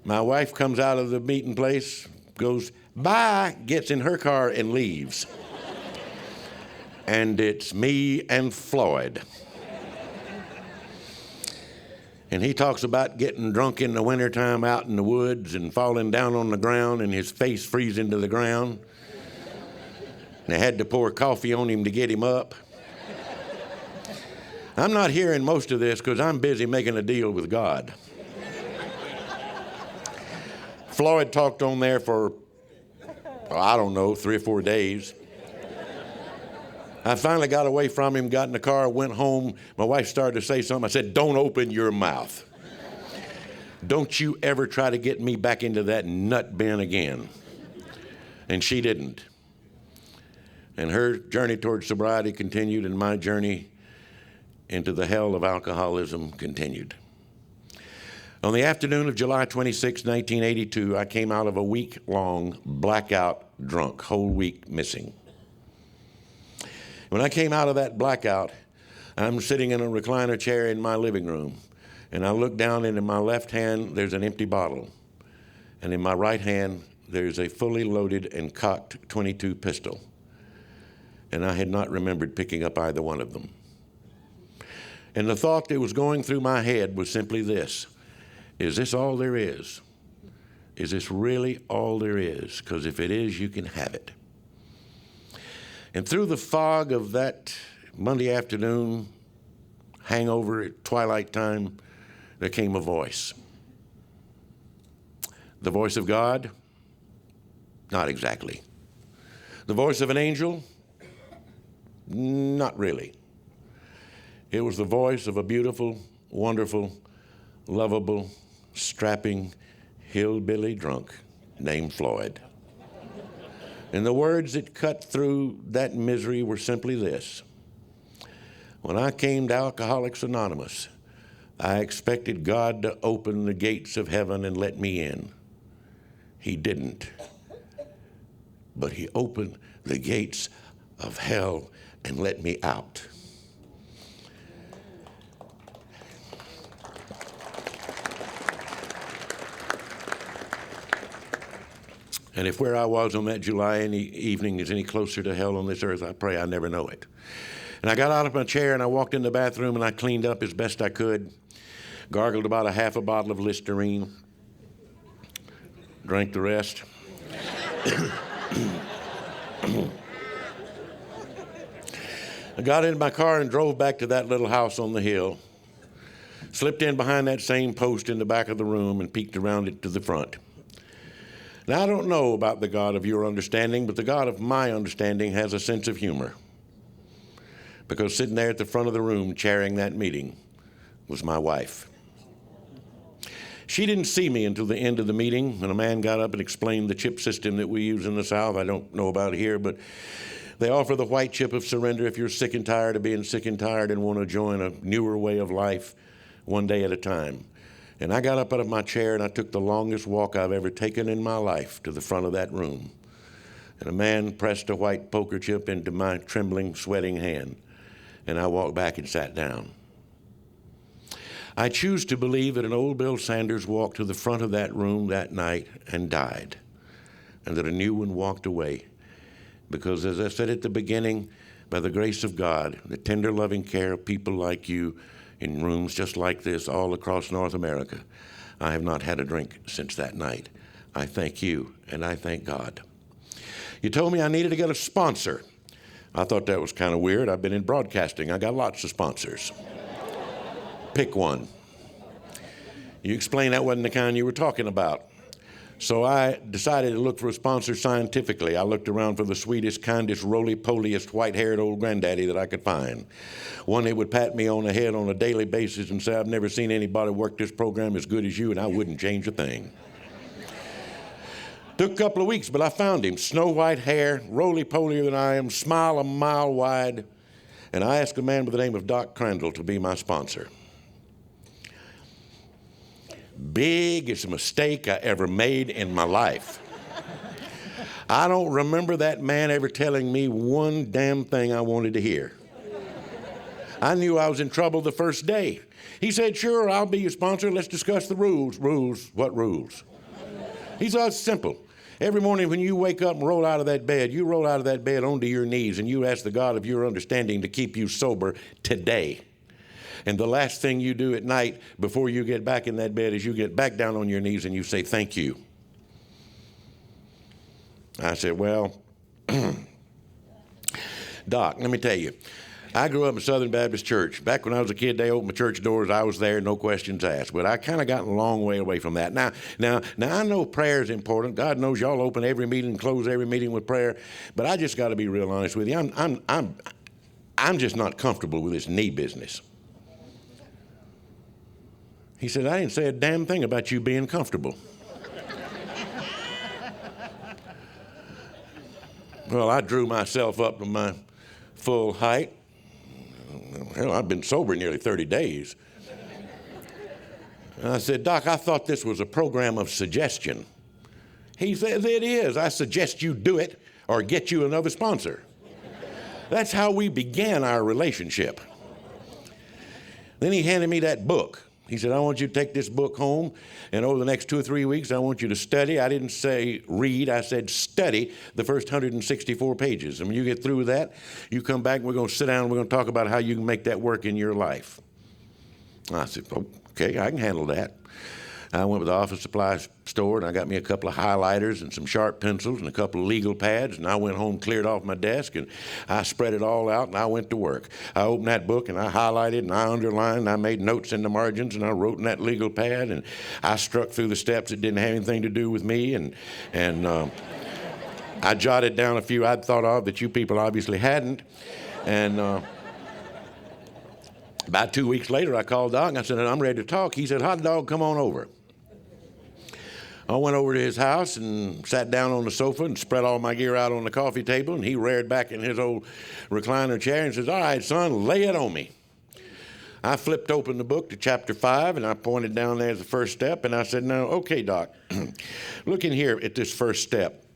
My wife comes out of the meeting place, goes, bye, gets in her car and leaves. And it's me and Floyd. And he talks about getting drunk in the wintertime out in the woods and falling down on the ground and his face freezing to the ground. And they had to pour coffee on him to get him up. I'm not hearing most of this because I'm busy making a deal with God. Floyd talked on there for, I don't know, 3 or 4 days. I finally got away from him, got in the car, went home. My wife started to say something. I said, don't open your mouth. Don't you ever try to get me back into that nut bin again. And she didn't. And her journey towards sobriety continued, and my journey into the hell of alcoholism continued. On the afternoon of July 26, 1982, I came out of a week-long blackout drunk, whole week missing. When I came out of that blackout, I'm sitting in a recliner chair in my living room, and I look down, and in my left hand, there's an empty bottle. And in my right hand, there's a fully loaded and cocked .22 pistol. And I had not remembered picking up either one of them. And the thought that was going through my head was simply this: is this all there is? Is this really all there is? Because if it is, you can have it. And through the fog of that Monday afternoon hangover at twilight time, there came a voice. The voice of God? Not exactly. The voice of an angel? Not really. It was the voice of a beautiful, wonderful, lovable, strapping hillbilly drunk named Floyd. And the words that cut through that misery were simply this: when I came to Alcoholics Anonymous, I expected God to open the gates of heaven and let me in. He didn't. But he opened the gates of hell and let me out. And if where I was on that July evening is any closer to hell on this earth, I pray I never know it. And I got out of my chair and I walked in the bathroom and I cleaned up as best I could, gargled about a half a bottle of Listerine, drank the rest. I got in my car and drove back to that little house on the hill, slipped in behind that same post in the back of the room and peeked around it to the front. Now, I don't know about the God of your understanding, but the God of my understanding has a sense of humor. Because sitting there at the front of the room chairing that meeting was my wife. She didn't see me until the end of the meeting when a man got up and explained the chip system that we use in the South. I don't know about here, but they offer the white chip of surrender if you're sick and tired of being sick and tired and want to join a newer way of life one day at a time. And I got up out of my chair and I took the longest walk I've ever taken in my life to the front of that room. And a man pressed a white poker chip into my trembling, sweating hand. And I walked back and sat down. I choose to believe that an old Bill Sanders walked to the front of that room that night and died. And that a new one walked away. Because as I said at the beginning, by the grace of God, the tender loving care of people like you, in rooms just like this all across North America, I have not had a drink since that night. I thank you, and I thank God. You told me I needed to get a sponsor. I thought that was kind of weird. I've been in broadcasting. I got lots of sponsors. Pick one. You explained that wasn't the kind you were talking about. So I decided to look for a sponsor scientifically. I looked around for the sweetest, kindest, roly-poliest, white-haired old granddaddy that I could find. One that would pat me on the head on a daily basis and say, I've never seen anybody work this program as good as you, and I wouldn't change a thing. Took a couple of weeks, but I found him. Snow white hair, roly-polier than I am, smile a mile wide. And I asked a man by the name of Doc Crandall to be my sponsor. Biggest mistake I ever made in my life. I don't remember that man ever telling me one damn thing I wanted to hear. I knew I was in trouble the first day. He said, sure, I'll be your sponsor. Let's discuss the rules. Rules? What rules? He said, it's simple. Every morning when you wake up and roll out of that bed, you roll out of that bed onto your knees and you ask the God of your understanding to keep you sober today. And the last thing you do at night before you get back in that bed is you get back down on your knees and you say, thank you. I said, well, Doc, let me tell you, I grew up in Southern Baptist Church. Back when I was a kid, they opened the church doors. I was there, no questions asked. But I kind of got a long way away from that. Now, I know prayer is important. God knows y'all open every meeting and close every meeting with prayer. But I just got to be real honest with you. I'm just not comfortable with this knee business. He said, I didn't say a damn thing about you being comfortable. Well, I drew myself up to my full height. Hell, I've been sober nearly 30 days. And I said, Doc, I thought this was a program of suggestion. He says, it is. I suggest you do it or get you another sponsor. That's how we began our relationship. Then he handed me that book. He said, I want you to take this book home, and over the next 2 or 3 weeks, I want you to study. I didn't say read. I said study the first 164 pages. And when you get through with that, you come back, and we're going to sit down, and we're going to talk about how you can make that work in your life. I said, okay, I can handle that. I went to the office supply store, and I got me a couple of highlighters and some sharp pencils and a couple of legal pads, and I went home, cleared off my desk, and I spread it all out, and I went to work. I opened that book, and I highlighted, and I underlined, and I made notes in the margins, and I wrote in that legal pad, and I struck through the steps that didn't have anything to do with me, and I jotted down a few I'd thought of that you people obviously hadn't, and about 2 weeks later, I called Doc, and I said, I'm ready to talk. He said, hot dog, come on over. I went over to his house and sat down on the sofa and spread all my gear out on the coffee table, and he reared back in his old recliner chair and says, all right, son, lay it on me. I flipped open the book to chapter 5, and I pointed down there as the first step, and I said, now, okay, Doc, look in here at this first step.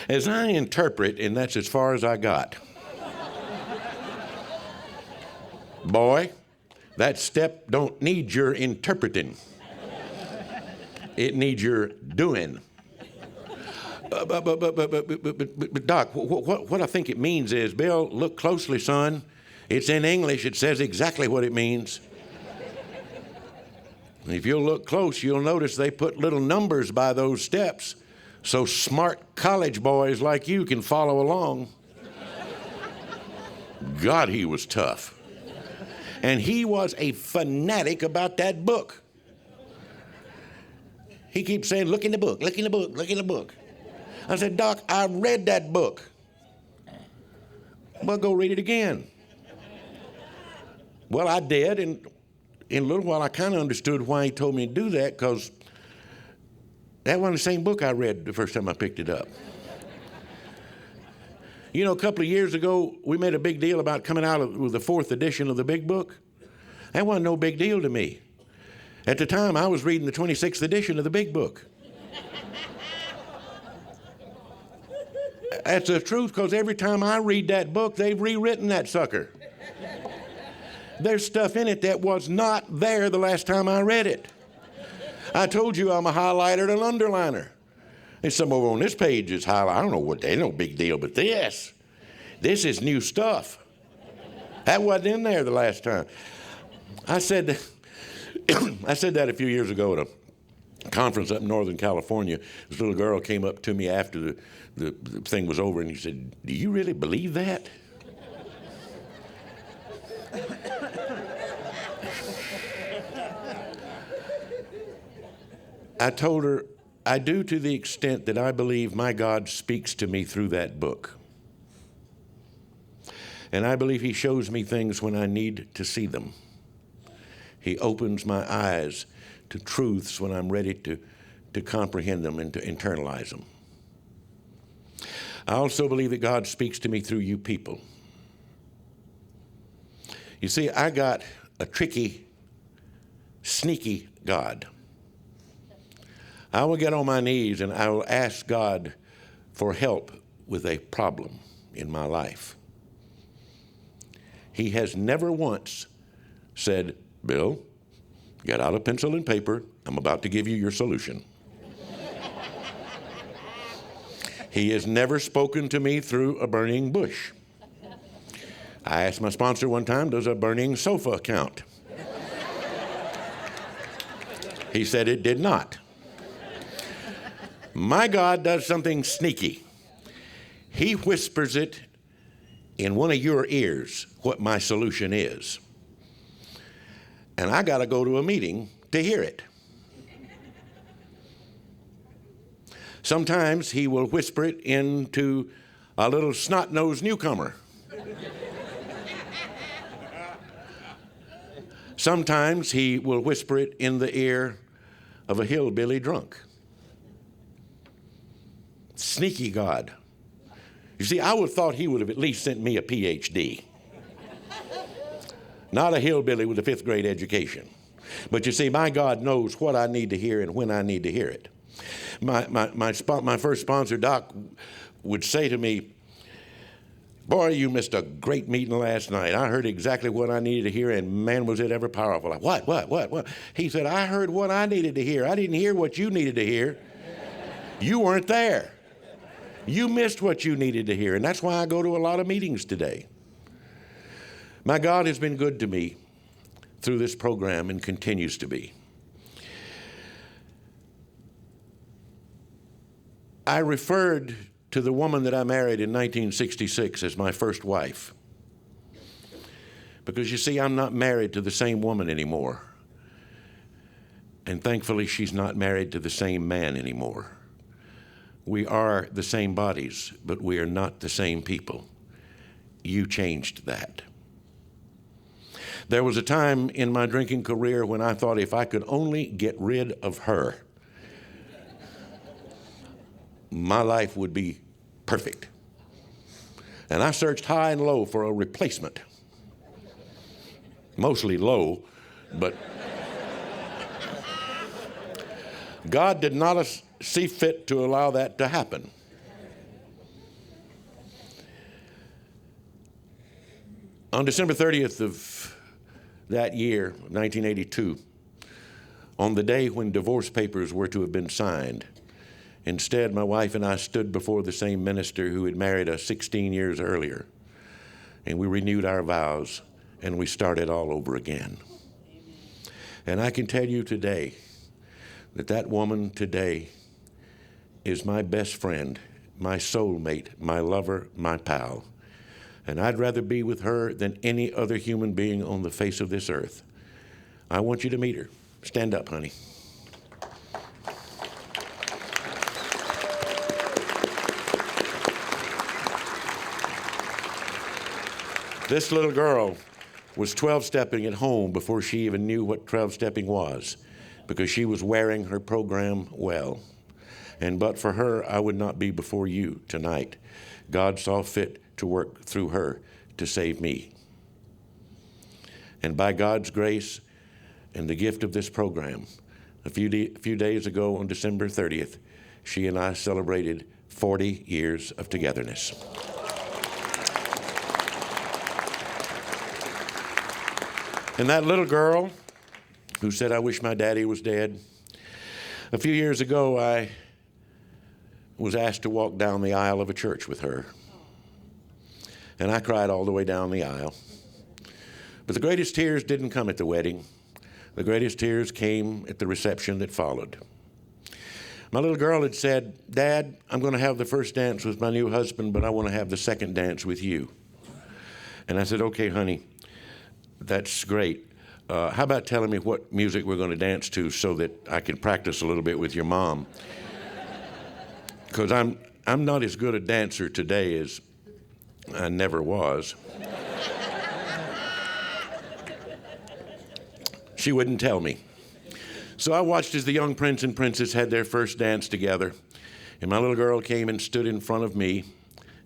As I interpret, and that's as far as I got, boy, that step don't need your interpreting. It needs your doing. But Doc, what I think it means is, Bill, look closely, son. It's in English. It says exactly what it means. If you'll look close, you'll notice they put little numbers by those steps so smart college boys like you can follow along. God, he was tough. And he was a fanatic about that book. He keeps saying, look in the book, look in the book, look in the book. I said, Doc, I read that book. Well, go read it again. Well, I did, and in a little while I kind of understood why he told me to do that, because that wasn't the same book I read the first time I picked it up. You know, a couple of years ago, we made a big deal about coming out with the 4th edition of the big book. That wasn't no big deal to me. At the time, I was reading the 26th edition of the big book. That's the truth, because every time I read that book, they've rewritten that sucker. There's stuff in it that was not there the last time I read it. I told you I'm a highlighter and an underliner. And some over on this page is highlighted. I don't know what, ain't no big deal, but this is new stuff. That wasn't in there the last time. I said that a few years ago at a conference up in Northern California. This little girl came up to me after the thing was over, and he said, do you really believe that? I told her, I do, to the extent that I believe my God speaks to me through that book. And I believe he shows me things when I need to see them. He opens my eyes to truths when I'm ready to comprehend them and to internalize them. I also believe that God speaks to me through you people. You see, I got a tricky, sneaky God. I will get on my knees and I will ask God for help with a problem in my life. He has never once said, Bill, get out a pencil and paper. I'm about to give you your solution. He has never spoken to me through a burning bush. I asked my sponsor one time, does a burning sofa count? He said it did not. My God does something sneaky. He whispers it in one of your ears what my solution is. And I got to go to a meeting to hear it. Sometimes he will whisper it into a little snot-nosed newcomer. Sometimes he will whisper it in the ear of a hillbilly drunk. Sneaky God. You see, I would have thought he would have at least sent me a PhD. Not a hillbilly with a 5th grade education. But you see, my God knows what I need to hear and when I need to hear it. My first sponsor, Doc, would say to me, boy, you missed a great meeting last night. I heard exactly what I needed to hear, and man, was it ever powerful. Like, what? He said, I heard what I needed to hear. I didn't hear what you needed to hear. You weren't there. You missed what you needed to hear, and that's why I go to a lot of meetings today. My God has been good to me through this program and continues to be. I referred to the woman that I married in 1966 as my first wife. Because you see, I'm not married to the same woman anymore. And thankfully, she's not married to the same man anymore. We are the same bodies, but we are not the same people. You changed that. There was a time in my drinking career when I thought if I could only get rid of her, my life would be perfect. And I searched high and low for a replacement. Mostly low, but God did not see fit to allow that to happen. On December 30th of that year, 1982, on the day when divorce papers were to have been signed, Instead, my wife and I stood before the same minister who had married us 16 years earlier, and we renewed our vows, and we started all over again. And I can tell you today that that woman today is my best friend, my soulmate, my lover, my pal. And I'd rather be with her than any other human being on the face of this earth. I want you to meet her. Stand up, honey. This little girl was 12-stepping at home before she even knew what 12-stepping was, because she was wearing her program well. And but for her, I would not be before you tonight. God saw fit to work through her to save me. And by God's grace and the gift of this program, a few days ago on December 30th, she and I celebrated 40 years of togetherness. And that little girl who said, "I wish my daddy was dead," a few years ago, I was asked to walk down the aisle of a church with her. And I cried all the way down the aisle. But the greatest tears didn't come at the wedding. The greatest tears came at the reception that followed. My little girl had said, "Dad, I'm going to have the first dance with my new husband, but I want to have the second dance with you." And I said, "Okay, honey, that's great. How about telling me what music we're going to dance to so that I can practice a little bit with your mom? Because I'm not as good a dancer today as I never was." She wouldn't tell me. So I watched as the young prince and princess had their first dance together, and my little girl came and stood in front of me,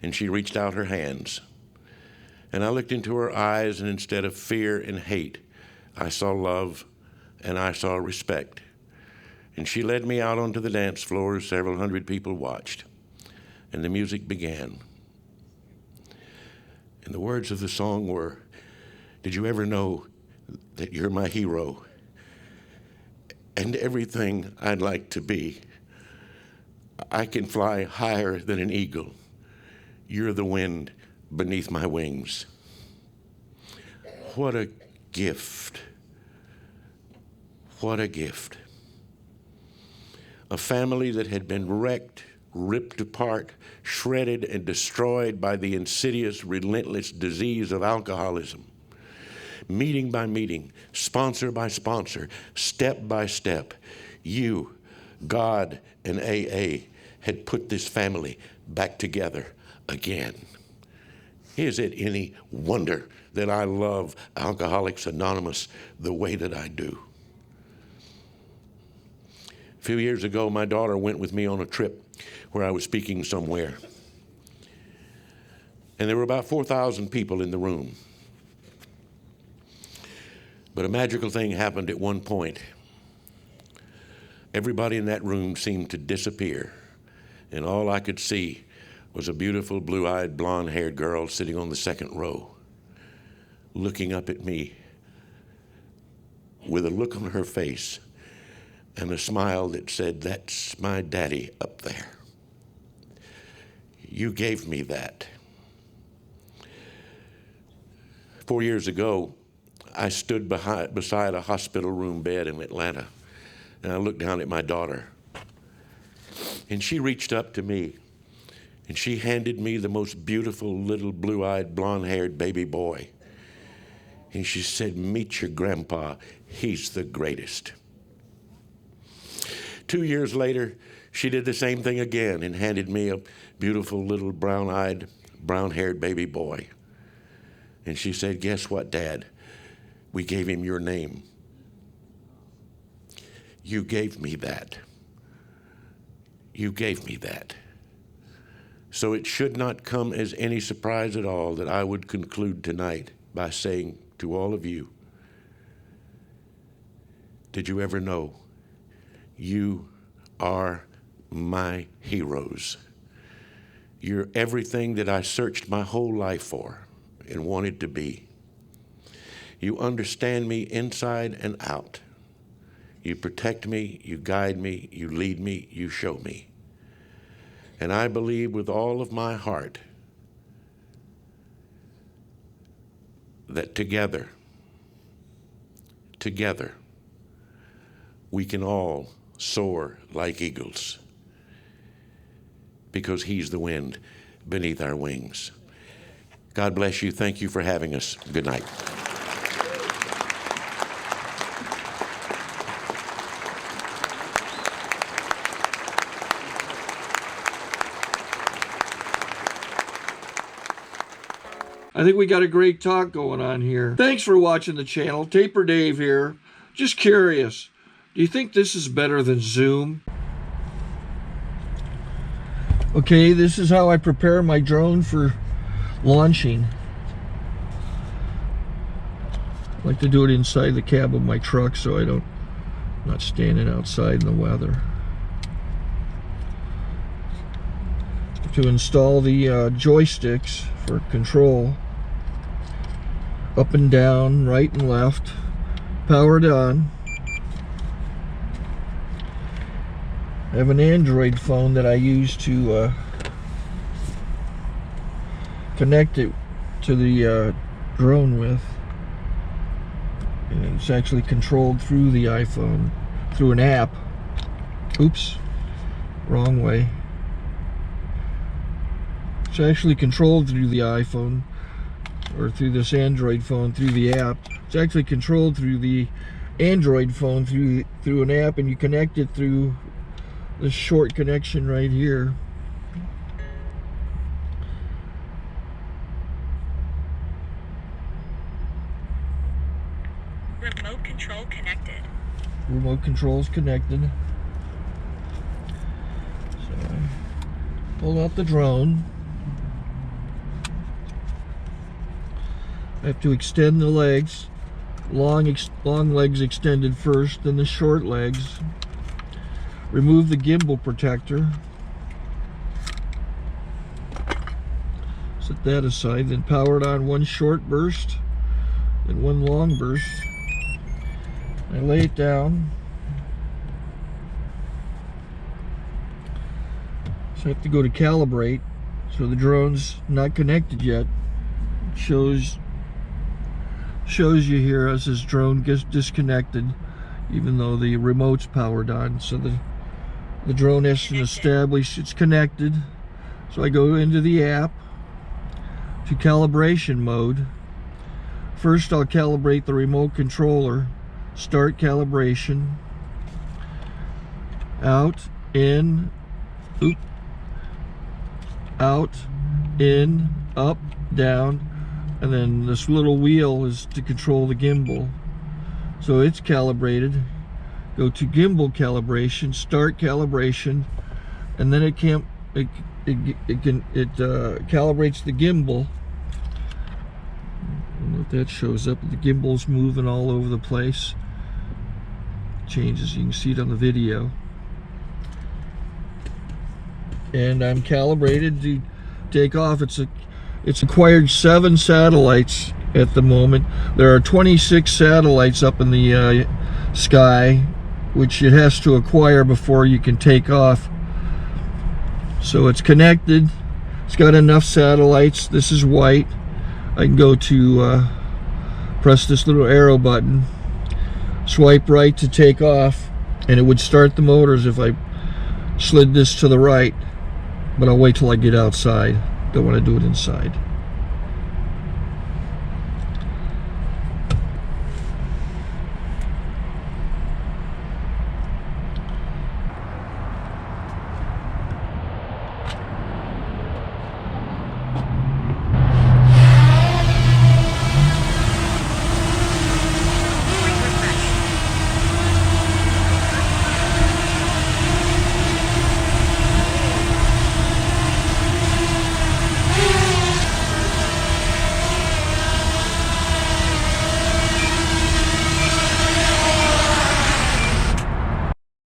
and she reached out her hands. And I looked into her eyes, and instead of fear and hate, I saw love and I saw respect. And she led me out onto the dance floor. Several hundred people watched, and the music began. And the words of the song were, "Did you ever know that you're my hero and everything I'd like to be? I can fly higher than an eagle. You're the wind beneath my wings." What a gift. What a gift. A family that had been wrecked, ripped apart, shredded, and destroyed by the insidious, relentless disease of alcoholism. Meeting by meeting, sponsor by sponsor, step by step, you, God, and AA had put this family back together again. Is it any wonder that I love Alcoholics Anonymous the way that I do? A few years ago, my daughter went with me on a trip where I was speaking somewhere. And there were about 4,000 people in the room. But a magical thing happened at one point. Everybody in that room seemed to disappear, and all I could see was a beautiful, blue-eyed, blonde-haired girl sitting on the second row, looking up at me with a look on her face and a smile that said, "That's my daddy up there. You gave me that." 4 years ago, I stood beside a hospital room bed in Atlanta, and I looked down at my daughter. And she reached up to me, and she handed me the most beautiful little blue-eyed, blonde-haired baby boy. And she said, "Meet your grandpa. He's the greatest." 2 years later, she did the same thing again and handed me a beautiful little brown-eyed, brown-haired baby boy. And she said, "Guess what, Dad? We gave him your name. You gave me that. You gave me that." So it should not come as any surprise at all that I would conclude tonight by saying to all of you, did you ever know you are my heroes? You're everything that I searched my whole life for and wanted to be. You understand me inside and out. You protect me, you guide me, you lead me, you show me. And I believe with all of my heart that together, we can all soar like eagles, because He's the wind beneath our wings. God bless you. Thank you for having us. Good night. I think we got a great talk going on here. Thanks for watching the channel. Taper Dave here. Just curious, do you think this is better than Zoom? Okay, this is how I prepare my drone for launching. I like to do it inside the cab of my truck so I'm not standing outside in the weather. To install the joysticks for control, up and down, right and left, powered on. I have an Android phone that I use to connect it to the drone with, and it's actually controlled through the iPhone, through an app. Oops, wrong way. It's actually controlled through the iPhone, or through this Android phone, through the app. It's actually controlled through the Android phone, through an app, and you connect it through this short connection right here. Remote control connected. Remote control's connected. So I pull out the drone. I have to extend the legs. Long legs extended first, then the short legs. Remove the gimbal protector. Set that aside, then power it on one short burst, then one long burst. I lay it down. So I have to go to calibrate. So the drone's not connected yet. It shows you here as this drone gets disconnected, even though the remote's powered on. So the drone has to establish it's connected. So I go into the app to calibration mode. First I'll calibrate the remote controller. Start calibration. Out, in, oop, out, in, up, down, and then this little wheel is to control the gimbal. So it's calibrated. Go to gimbal calibration, start calibration, and then it calibrates the gimbal. I don't know if that shows up. The gimbal's moving all over the place. Changes, you can see it on the video. And I'm calibrated to take off. It's acquired 7 satellites at the moment. There are 26 satellites up in the sky, which it has to acquire before you can take off. So it's connected. It's got enough satellites. This is white. I can go to press this little arrow button, swipe right to take off, and it would start the motors if I slid this to the right. But I'll wait till I get outside. Don't want to do it inside.